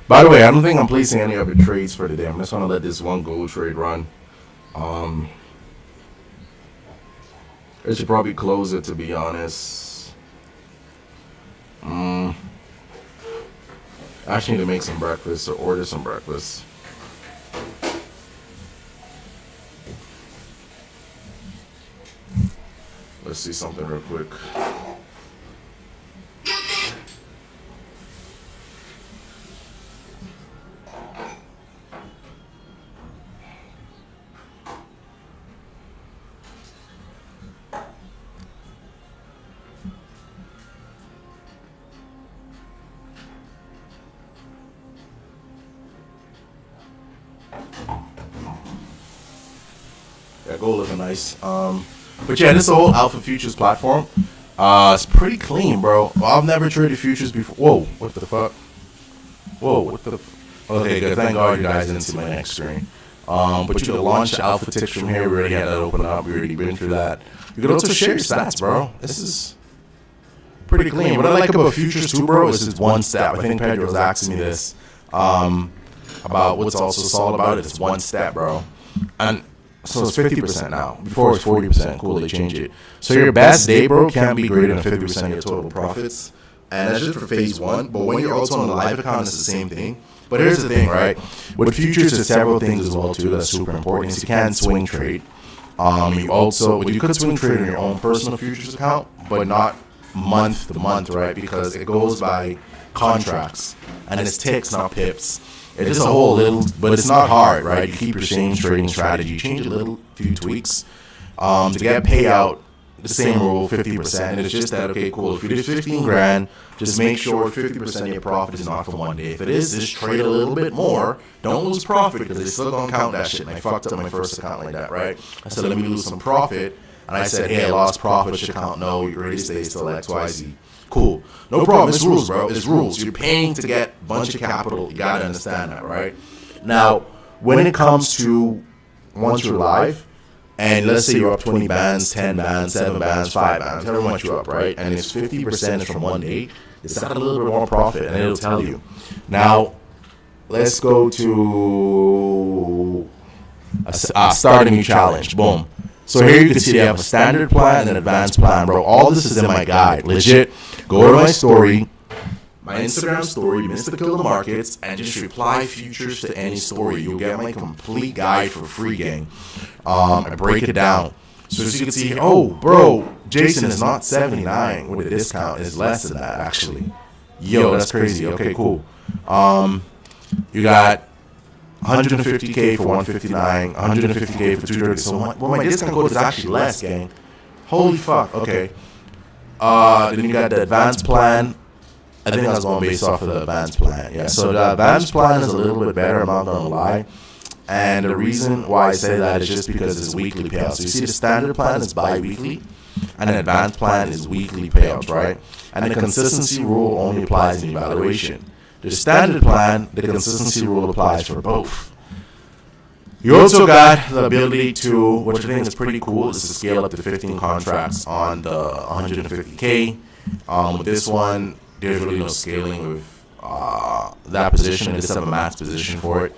Speaker 1: By the way, I don't think I'm placing any other trades for today. I'm just gonna let this one gold trade run. I should probably close it, to be honest. I actually need to make some breakfast or order some breakfast. Let's see something real quick. Yeah, gold looking nice. But yeah, this is the whole Alpha Futures platform. It's pretty clean, bro. I've never traded futures before. Whoa, what the fuck? Whoa, what the okay, good. Thank God you guys didn't see my next screen. But you can launch the Alpha ticks from here. We already had that open up. We already been through that. You can also share your stats, bro. This is pretty clean. What I like about futures too, bro, is it's one step. I think Pedro was asking me this about what's also all about it. It's one step, bro. And so it's 50% now. Before it was 40%. Cool, they changed it. So your best day, bro, can be greater than 50% of your total profits. And that's just for phase one. But when you're also on the live account, it's the same thing. But here's the thing, right? With futures, there's several things as well, too, that's super important. Is you can swing trade. You could swing trade on your own personal futures account, but not month to month, right? Because it goes by contracts. And it's ticks, not pips. It's just a whole little, but it's not hard, right? You keep your same trading strategy, you change a little few tweaks to get payout. The same rule, 50%. And it's just that, okay, cool. If you did 15 grand, just make sure 50% of your profit is not for one day. If it is, just trade a little bit more. Don't lose profit because they still gonna count that shit. And I fucked up my first account like that, right? I said, let me lose some profit. And I said, hey, I lost profit. Should account no, your rate stays still XYZ. Cool. No problem. It's rules, bro. It's rules. You're paying to get a bunch of capital. You gotta understand that, right? Now, when it comes to once you're live, and let's say you're up 20 bands, 10 bands, 7 bands, 5 bands, however much you're up, right? And it's 50% from one day, it's got a little bit more profit, and it'll tell you. Now, let's go to start a new challenge. Boom. So here you can see they have a standard plan and an advanced plan, bro. All this is in my guide. Legit. Go to my story, my Instagram story, MrKillDaMarkets, and just reply futures to any story. You'll get my complete guide for free, gang. I break it down. So as you can see, oh, bro, Jason is not 79 with a discount. It's less than that, actually. Yo, that's crazy. Okay, cool. You got 150K for 159, 150K for 230. So my discount code is actually less, gang. Holy fuck. Okay. Then you got the advanced plan. I think I was going based off of the advanced plan. Yeah. So the advanced plan is a little bit better. I'm not gonna lie. And the reason why I say that is just because it's weekly payouts. So you see, the standard plan is bi-weekly, and an advanced plan is weekly payouts, right? And the consistency rule only applies in evaluation. The standard plan, the consistency rule applies for both. You also got the ability to, which I think is pretty cool, is to scale up to 15 contracts on the 150K. With this one, there's really no scaling with that position. I just have a max position for it.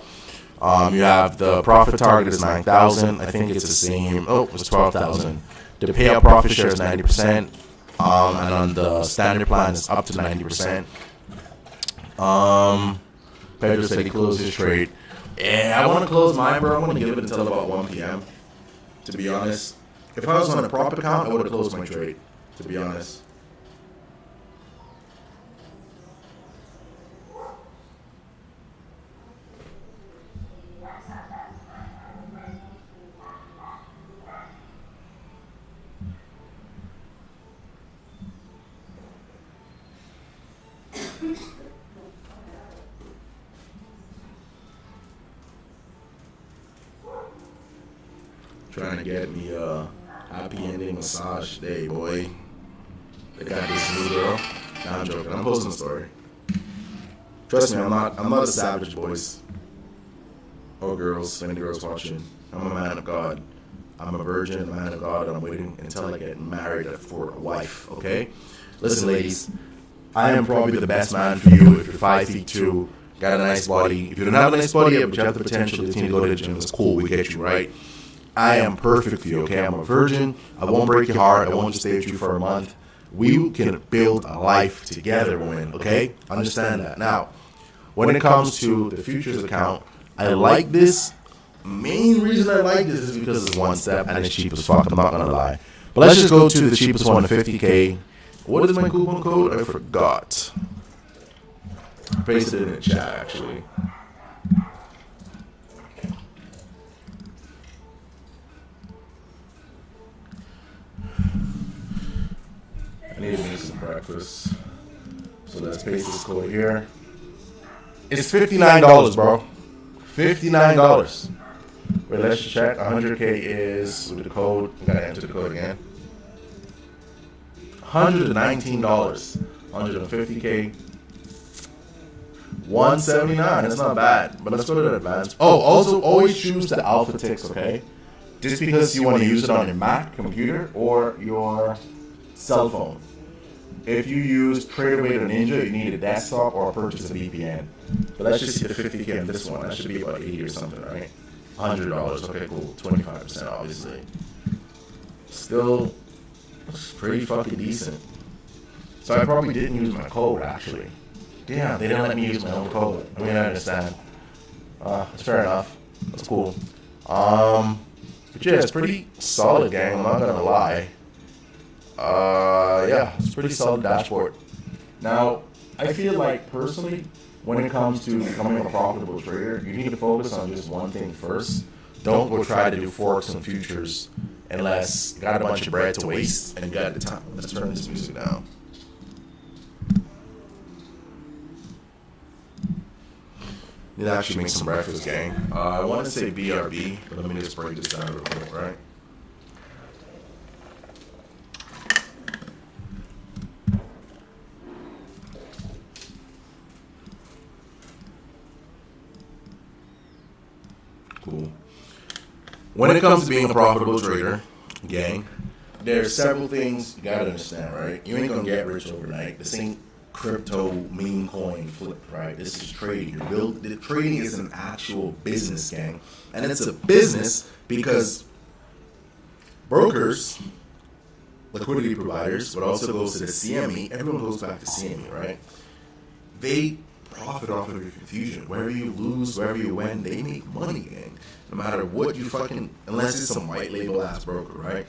Speaker 1: You have the profit target is 9,000. I think it's the same. Oh, it's 12,000. The payout profit share is 90%. And on the standard plan, it's up to 90%. Pedro said he closed his trade. Yeah, I want to close mine, bro. I'm going to give it until about 1 p.m. To be honest. If I was on a prop account, I would have closed my trade. To be honest. Trying to get me a happy ending massage today, boy. They got this new girl. Nah, I'm joking. I'm posting a story. Trust me, I'm not a savage, boys. Or girls, any girls watching. I'm a man of God. I'm a virgin, a man of God. I'm waiting until I get married for a wife, okay? Listen, ladies. I am probably the best man for you if you're 5'2", got a nice body. If you don't have a nice body, but you have the potential to continue to go to the gym, it's cool. We get you, right? I am perfect for you, okay? I'm a virgin. I won't break your heart. I won't just stay with you for a month. We can build a life together, women, okay? Understand that. Now, when it comes to the futures account, I like this. Main reason I like this is because it's one step and it's cheap as fuck. I'm not going to lie. But let's just go to the cheapest one, 50K. What is my coupon code? I forgot. I pasted it in the chat, actually. I need to make some breakfast. So let's paste this code here. It's $59, bro. $59. Wait, let's just check. 100K is with the code. We gotta enter the code again. $119. 150K. 179. That's not bad. But let's go to the advanced. Oh, also always choose the alpha ticks, okay? Just because you want to use it on your Mac computer or your cell phone. If you use TraderWay or Ninja, you need a desktop or purchase a VPN. But let's just see the 50K on this one. That should be about 80 or something, right? $100. Okay, cool. 25%, obviously. Still, it's pretty fucking decent. So I probably didn't use my code, actually. Damn, they didn't let me use my own code. I mean, I understand. It's fair enough. That's cool. But yeah, it's pretty solid, gang. I'm not gonna lie. Yeah, it's a pretty solid dashboard. Now, I feel like personally, when it comes to becoming a profitable trader, you need to focus on just one thing first. Don't go try to do forex and futures unless you got a bunch of bread to waste and you got the time. Let's turn this music down. Need to actually make some breakfast, gang. I want to say BRB, but let me just break this down real quick, right? Cool. When it comes to being a profitable trader, gang, there's several things you gotta understand, right? You ain't gonna get rich overnight. This ain't crypto meme coin flip, right? This is trading. The trading is an actual business, gang, and it's a business because brokers, liquidity providers, but also goes to the CME. Everyone goes back to CME, right? They profit off of your confusion. Wherever you lose, wherever you win, they make money, gang. No matter what you fucking, unless it's some white label ass broker, right?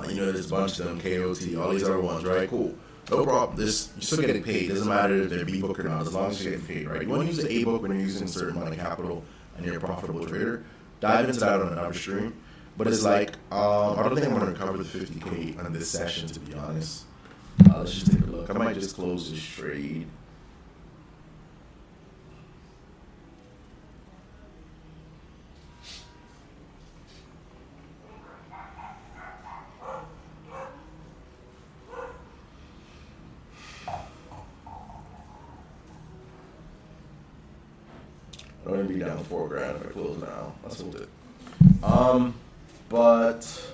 Speaker 1: There's a bunch of them, KOT, all these other ones, right? Cool. No problem. You're still getting paid. Doesn't matter if they're B book or not, as long as you're getting paid, right? You want to use the A book when you're using a certain amount of capital and you're a profitable trader. Dive into that on another stream. But it's like, I don't think I'm going to cover the 50K on this session, to be honest. Let's just take a look. I might just close this trade. I'm going to be down $4,000 if I close now. That's a little bit. But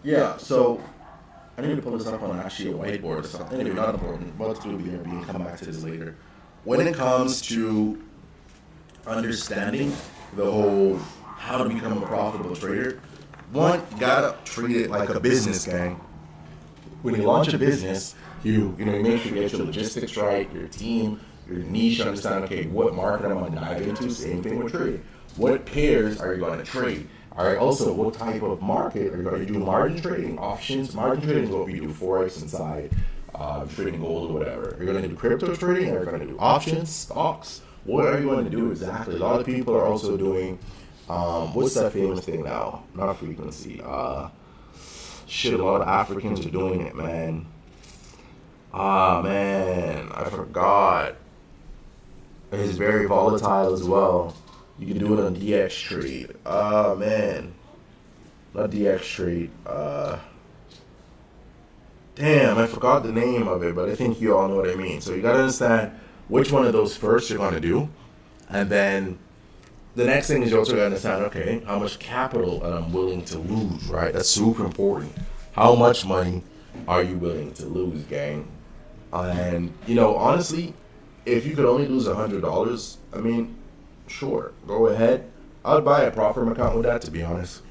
Speaker 1: yeah, so I need to pull this up on actually a whiteboard or something. Anyway, not important. But to do BRB and come back to this later. When it comes to understanding the whole how to become a profitable trader, one, you gotta treat it like a business, gang. When you launch a business, you make sure you get your logistics right, your team, your niche, understand, okay, what market I'm going to dive into, same thing with trading. What pairs are you going to trade? All right, also, what type of market are you going to do? Margin trading, options. Margin trading is what we do, Forex inside, trading gold or whatever. You're going to do crypto trading, or you're going to do options, stocks. What are you going to do exactly? A lot of people are also doing, what's that famous thing now? Not frequency. Shit, a lot of Africans are doing it, man. Man, I forgot. It's very volatile as well. You can do it on DX Trade. Man. Not DX Trade. Damn, I forgot the name of it, but I think you all know what I mean. So you gotta understand which one of those first you're gonna do. And then the next thing is you also gotta understand, okay, how much capital I'm willing to lose, right? That's super important. How much money are you willing to lose, gang? And, honestly, if you could only lose $100, I mean, sure, go ahead. I'd buy a prop firm account with that, to be honest.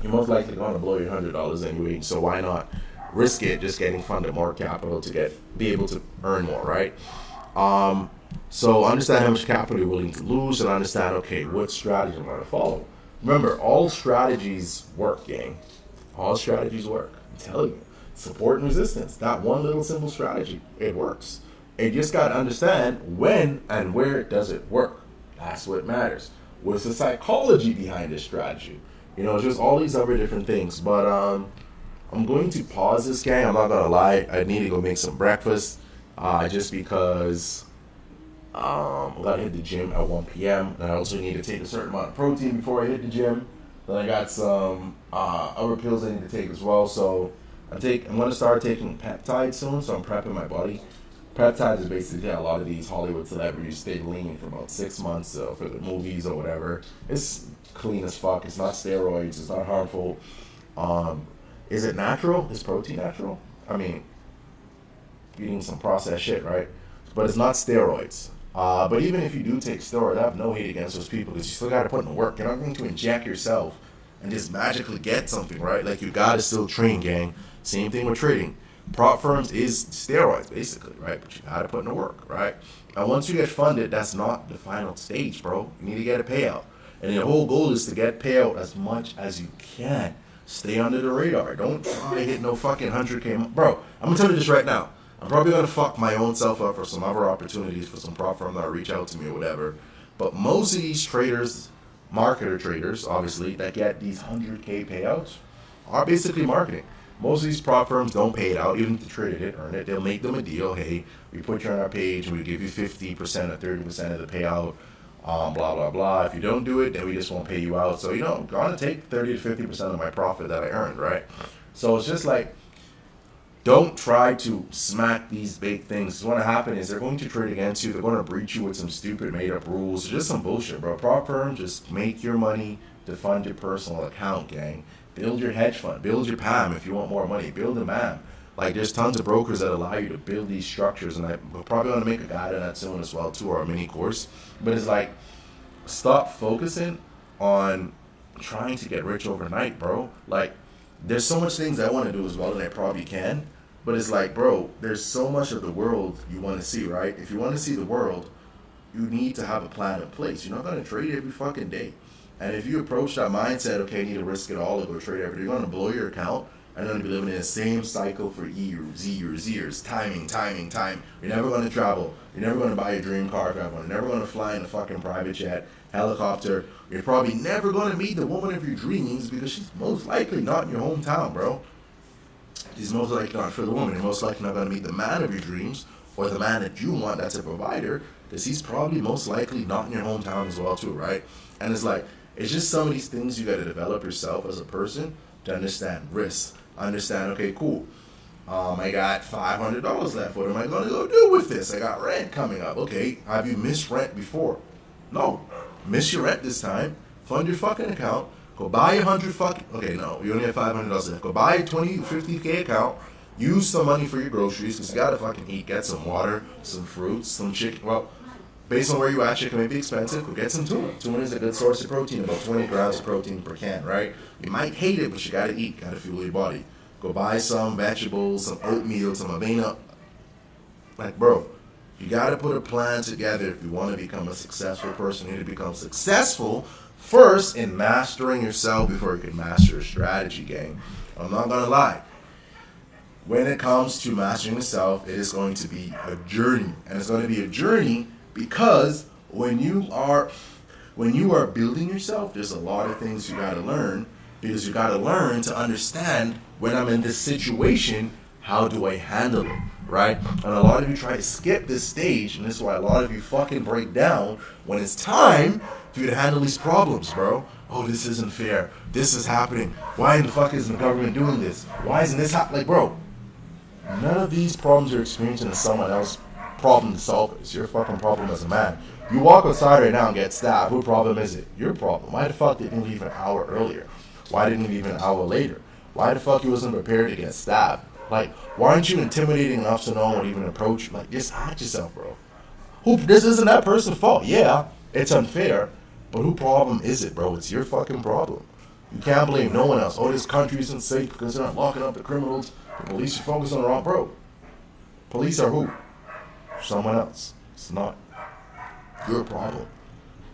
Speaker 1: You're most likely going to blow your $100 anyway, so why not risk it just getting funded more capital to be able to earn more, right? So understand how much capital you're willing to lose and understand, okay, what strategy I'm going to follow. Remember, all strategies work, gang. All strategies work. I'm telling you. Support and resistance. That one little simple strategy. It works. And you just got to understand when and where does it work. That's what matters. What's the psychology behind this strategy? It's just all these other different things. But I'm going to pause this, gang. I'm not going to lie. I need to go make some breakfast just because I got to hit the gym at 1 p.m. And I also need to take a certain amount of protein before I hit the gym. Then I got some other pills I need to take as well. So I'm going to start taking peptides soon, so I'm prepping my body. Peptides is basically a lot of these Hollywood celebrities stay lean for about 6 months for the movies or whatever. It's clean as fuck. It's not steroids. It's not harmful. Is it natural? Is protein natural? I mean, eating some processed shit, right? But it's not steroids. But even if you do take steroids, I have no hate against those people because you still got to put in the work. You're not going to inject yourself and just magically get something, right? Like, you got to still train, gang. Same thing with trading. Prop firms is steroids, basically, right? But you got to put in the work, right? And once you get funded, that's not the final stage, bro. You need to get a payout. And the whole goal is to get payout as much as you can. Stay under the radar. Don't try to hit no fucking 100K. Bro, I'm going to tell you this right now. I'm probably going to fuck my own self up for some other opportunities for some prop firm that reach out to me or whatever. But most of these traders, marketer traders, obviously, that get these 100K payouts are basically marketing. Most of these prop firms don't pay it out. Even if the trader didn't earn it, they'll make them a deal. Hey, we put you on our page and we give you 50% or 30% of the payout, blah, blah, blah. If you don't do it, then we just won't pay you out. So, I'm going to take 30 to 50% of my profit that I earned, right? So it's just like, don't try to smack these big things. What's going to happen is they're going to trade against you. They're going to breach you with some stupid made-up rules. It's just some bullshit, bro. Prop firm, just make your money to fund your personal account, gang. Build your hedge fund. Build your PAM if you want more money. Build a MAM. Like, there's tons of brokers that allow you to build these structures, and we're probably going to make a guide on that soon as well, too, or a mini course. But it's like, stop focusing on trying to get rich overnight, bro. Like, there's so much things I want to do as well, and I probably can. But it's like, bro, there's so much of the world you want to see, right? If you want to see the world, you need to have a plan in place. You're not going to trade every fucking day. And if you approach that mindset, okay, I need to risk it all to go trade every day, you're going to blow your account and going to be living in the same cycle for years. Timing. You're never going to travel. You're never going to buy a dream car if you have one. You're never going to fly in a fucking private jet, helicopter. You're probably never going to meet the woman of your dreams because she's most likely not in your hometown, bro. She's most likely not for the woman. You're most likely not going to meet the man of your dreams or the man that you want that's a provider, because he's probably most likely not in your hometown as well too, right? And it's like, it's just some of these things you got to develop yourself as a person to understand risk. Understand, okay, cool. I got $500 left. What am I going to go do with this? I got rent coming up. Okay, have you missed rent before? No. Miss your rent this time. Fund your fucking account. Go buy a okay, no, you only have $500 left. Go buy a 20, 50K account. Use some money for your groceries, because you gotta fucking eat. Get some water, some fruits, some chicken. Well, based on where you at, chicken may be expensive. Go get some tuna. Tuna is a good source of protein, about 20 grams of protein per can, right? You might hate it, but you gotta eat, gotta fuel your body. Go buy some vegetables, some oatmeal, some avena. Like, bro, you gotta put a plan together if you want to become a successful person. You need to become successful first in mastering yourself before you can master your strategy, gang. I'm not gonna lie. When it comes to mastering yourself, it is going to be a journey. And it's going to be a journey because when you are building yourself, there's a lot of things you gotta learn, because you gotta learn to understand, when I'm in this situation, how do I handle it, right? And a lot of you try to skip this stage, and this is why a lot of you fucking break down when it's time for you to handle these problems, bro. Oh, this isn't fair. This is happening. Why the fuck isn't the government doing this? Why isn't this happening? Like, bro, none of these problems you're experiencing is someone else's problem to solve. It's your fucking problem as a man. You walk outside right now and get stabbed. Whose problem is it? Your problem. Why the fuck didn't you leave an hour earlier? Why didn't you leave an hour later? Why the fuck you wasn't prepared to get stabbed? Like, why aren't you intimidating enough so no one would even approach you? Like, just ask yourself, bro. This isn't that person's fault. Yeah, it's unfair, but whose problem is it, bro? It's your fucking problem. You can't blame no one else. Oh, this country isn't safe because they're not locking up the criminals. The police are focused on the wrong, bro. Police are who? Someone else. It's not your problem.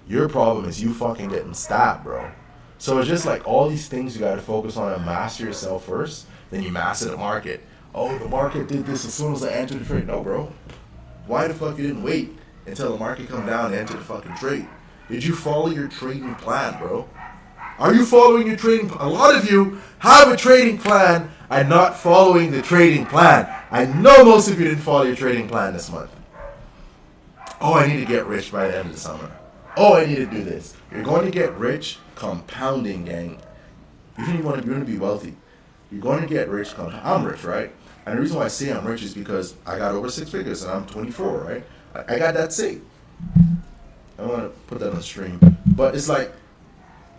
Speaker 1: Your problem is you fucking getting stabbed, bro. So it's just like all these things you gotta focus on and master yourself first, then you master the market. Oh, the market did this as soon as I entered the trade. No, bro. Why the fuck you didn't wait until the market come down and enter the fucking trade? Did you follow your trading plan, bro? Are you following your trading plan? A lot of you have a trading plan and not following the trading plan. I know most of you didn't follow your trading plan this month. Oh, I need to get rich by the end of the summer. Oh, I need to do this. You're going to get rich compounding, gang. You don't even want to be wealthy. You're going to get rich compounding. I'm rich, right? And the reason why I say I'm rich is because I got over 6 figures and I'm 24, right? I got that saved. I want to put that on the stream. But it's like,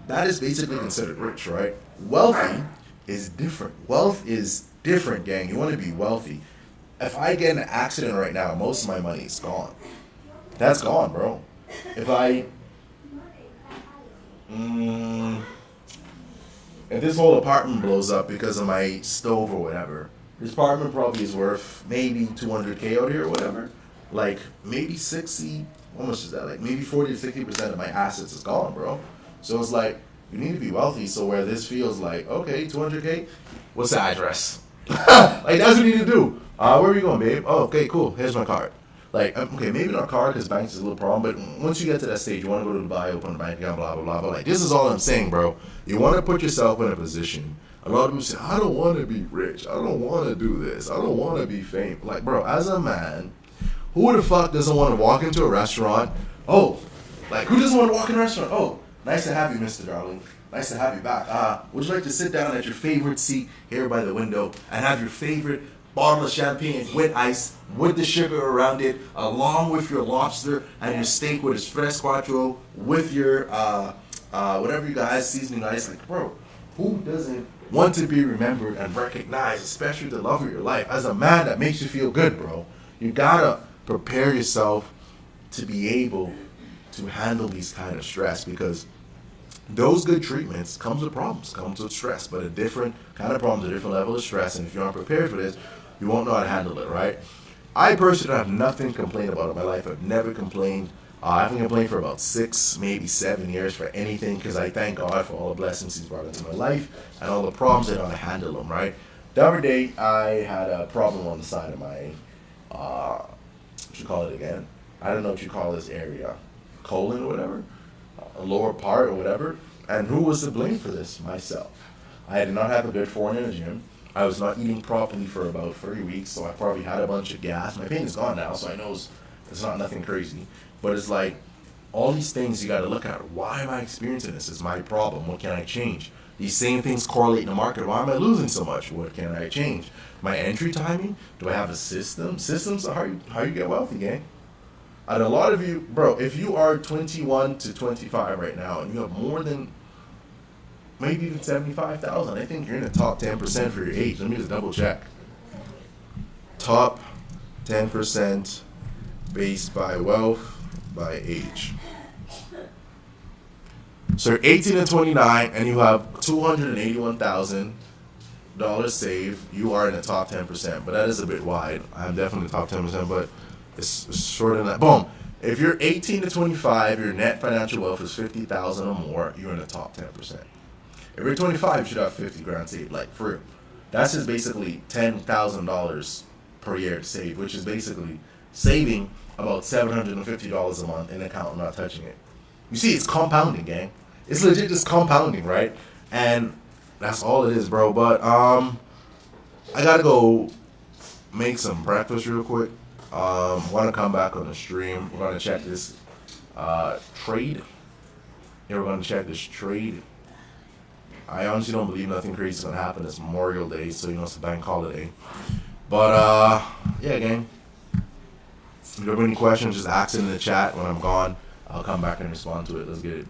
Speaker 1: that is basically considered rich, right? Wealthy is different. Wealth is different, gang. You want to be wealthy. If I get in an accident right now, most of my money is gone. That's gone, bro. If this whole apartment blows up because of my stove or whatever, this apartment probably is worth maybe 200K out here or whatever. Like maybe 60, how much is that? Like maybe 40 to 60% of my assets is gone, bro. So it's like, you need to be wealthy. So where this feels like, okay, 200K, what's the address? Like that's what you need to do. Where are you going, babe? Oh, okay, cool. Here's my card. Like, okay, maybe not a car because banks is a little problem, but once you get to that stage, you want to go to Dubai, open a bank account, blah, blah, blah, blah. Like, this is all I'm saying, bro. You want to put yourself in a position. A lot of people say, I don't want to be rich. I don't want to do this. I don't want to be famous. Like, bro, as a man, who the fuck doesn't want to walk into a restaurant? Oh, like, who doesn't want to walk in a restaurant? Oh, nice to have you, Mr. Darling. Nice to have you back. Would you like to sit down at your favorite seat here by the window and have your favorite bottle of champagne with ice, with the sugar around it, along with your lobster and your steak with its fresquattro, with your whatever you guys, seasoning ice. Like, bro, who doesn't want to be remembered and recognized, especially the love of your life, as a man that makes you feel good, bro? You gotta prepare yourself to be able to handle these kind of stress, because those good treatments comes with problems, comes with stress, but a different kind of problems, a different level of stress. And if you aren't prepared for this, you won't know how to handle it, right? I personally have nothing to complain about in my life. I've never complained. I haven't complained for about 6, maybe 7 years for anything, because I thank God for all the blessings He's brought into my life and all the problems and how to handle them, right? The other day, I had a problem on the side of my, what you call it again? I don't know what you call this area, colon or whatever, a lower part or whatever. And who was to blame for this? Myself. I did not have a good form in the gym. I was not eating properly for about 3 weeks, so I probably had a bunch of gas. My pain is gone now, so I know it's not nothing crazy. But it's like, all these things you got to look at. Why am I experiencing this? It's my problem. What can I change? These same things correlate in the market. Why am I losing so much? What can I change? My entry timing? Do I have a system? Systems are how you get wealthy, gang. And a lot of you, bro, if you are 21 to 25 right now and you have more than maybe even 75,000, I think you're in the top 10% for your age. Let me just double check. Top 10% based by wealth, by age. So you're 18 to 29 and you have $281,000 saved. You are in the top 10%, but that is a bit wide. I'm definitely the top 10%, but it's shorter than that. Boom. If you're 18 to 25, your net financial wealth is 50,000 or more. You're in the top 10%. If you're 25, you should have 50 grand saved, like for real. That's just basically $10,000 per year to save, which is basically saving about $750 a month in an account, not touching it. You see, it's compounding, gang. It's legit just compounding, right? And that's all it is, bro. But I gotta go make some breakfast real quick. Want to come back on the stream. We're gonna check this trade. Yeah, we're gonna check this trade. I honestly don't believe nothing crazy is gonna happen. It's Memorial Day, so it's a bank holiday. But yeah, gang. If you have any questions, just ask it in the chat. When I'm gone, I'll come back and respond to it. Let's get it.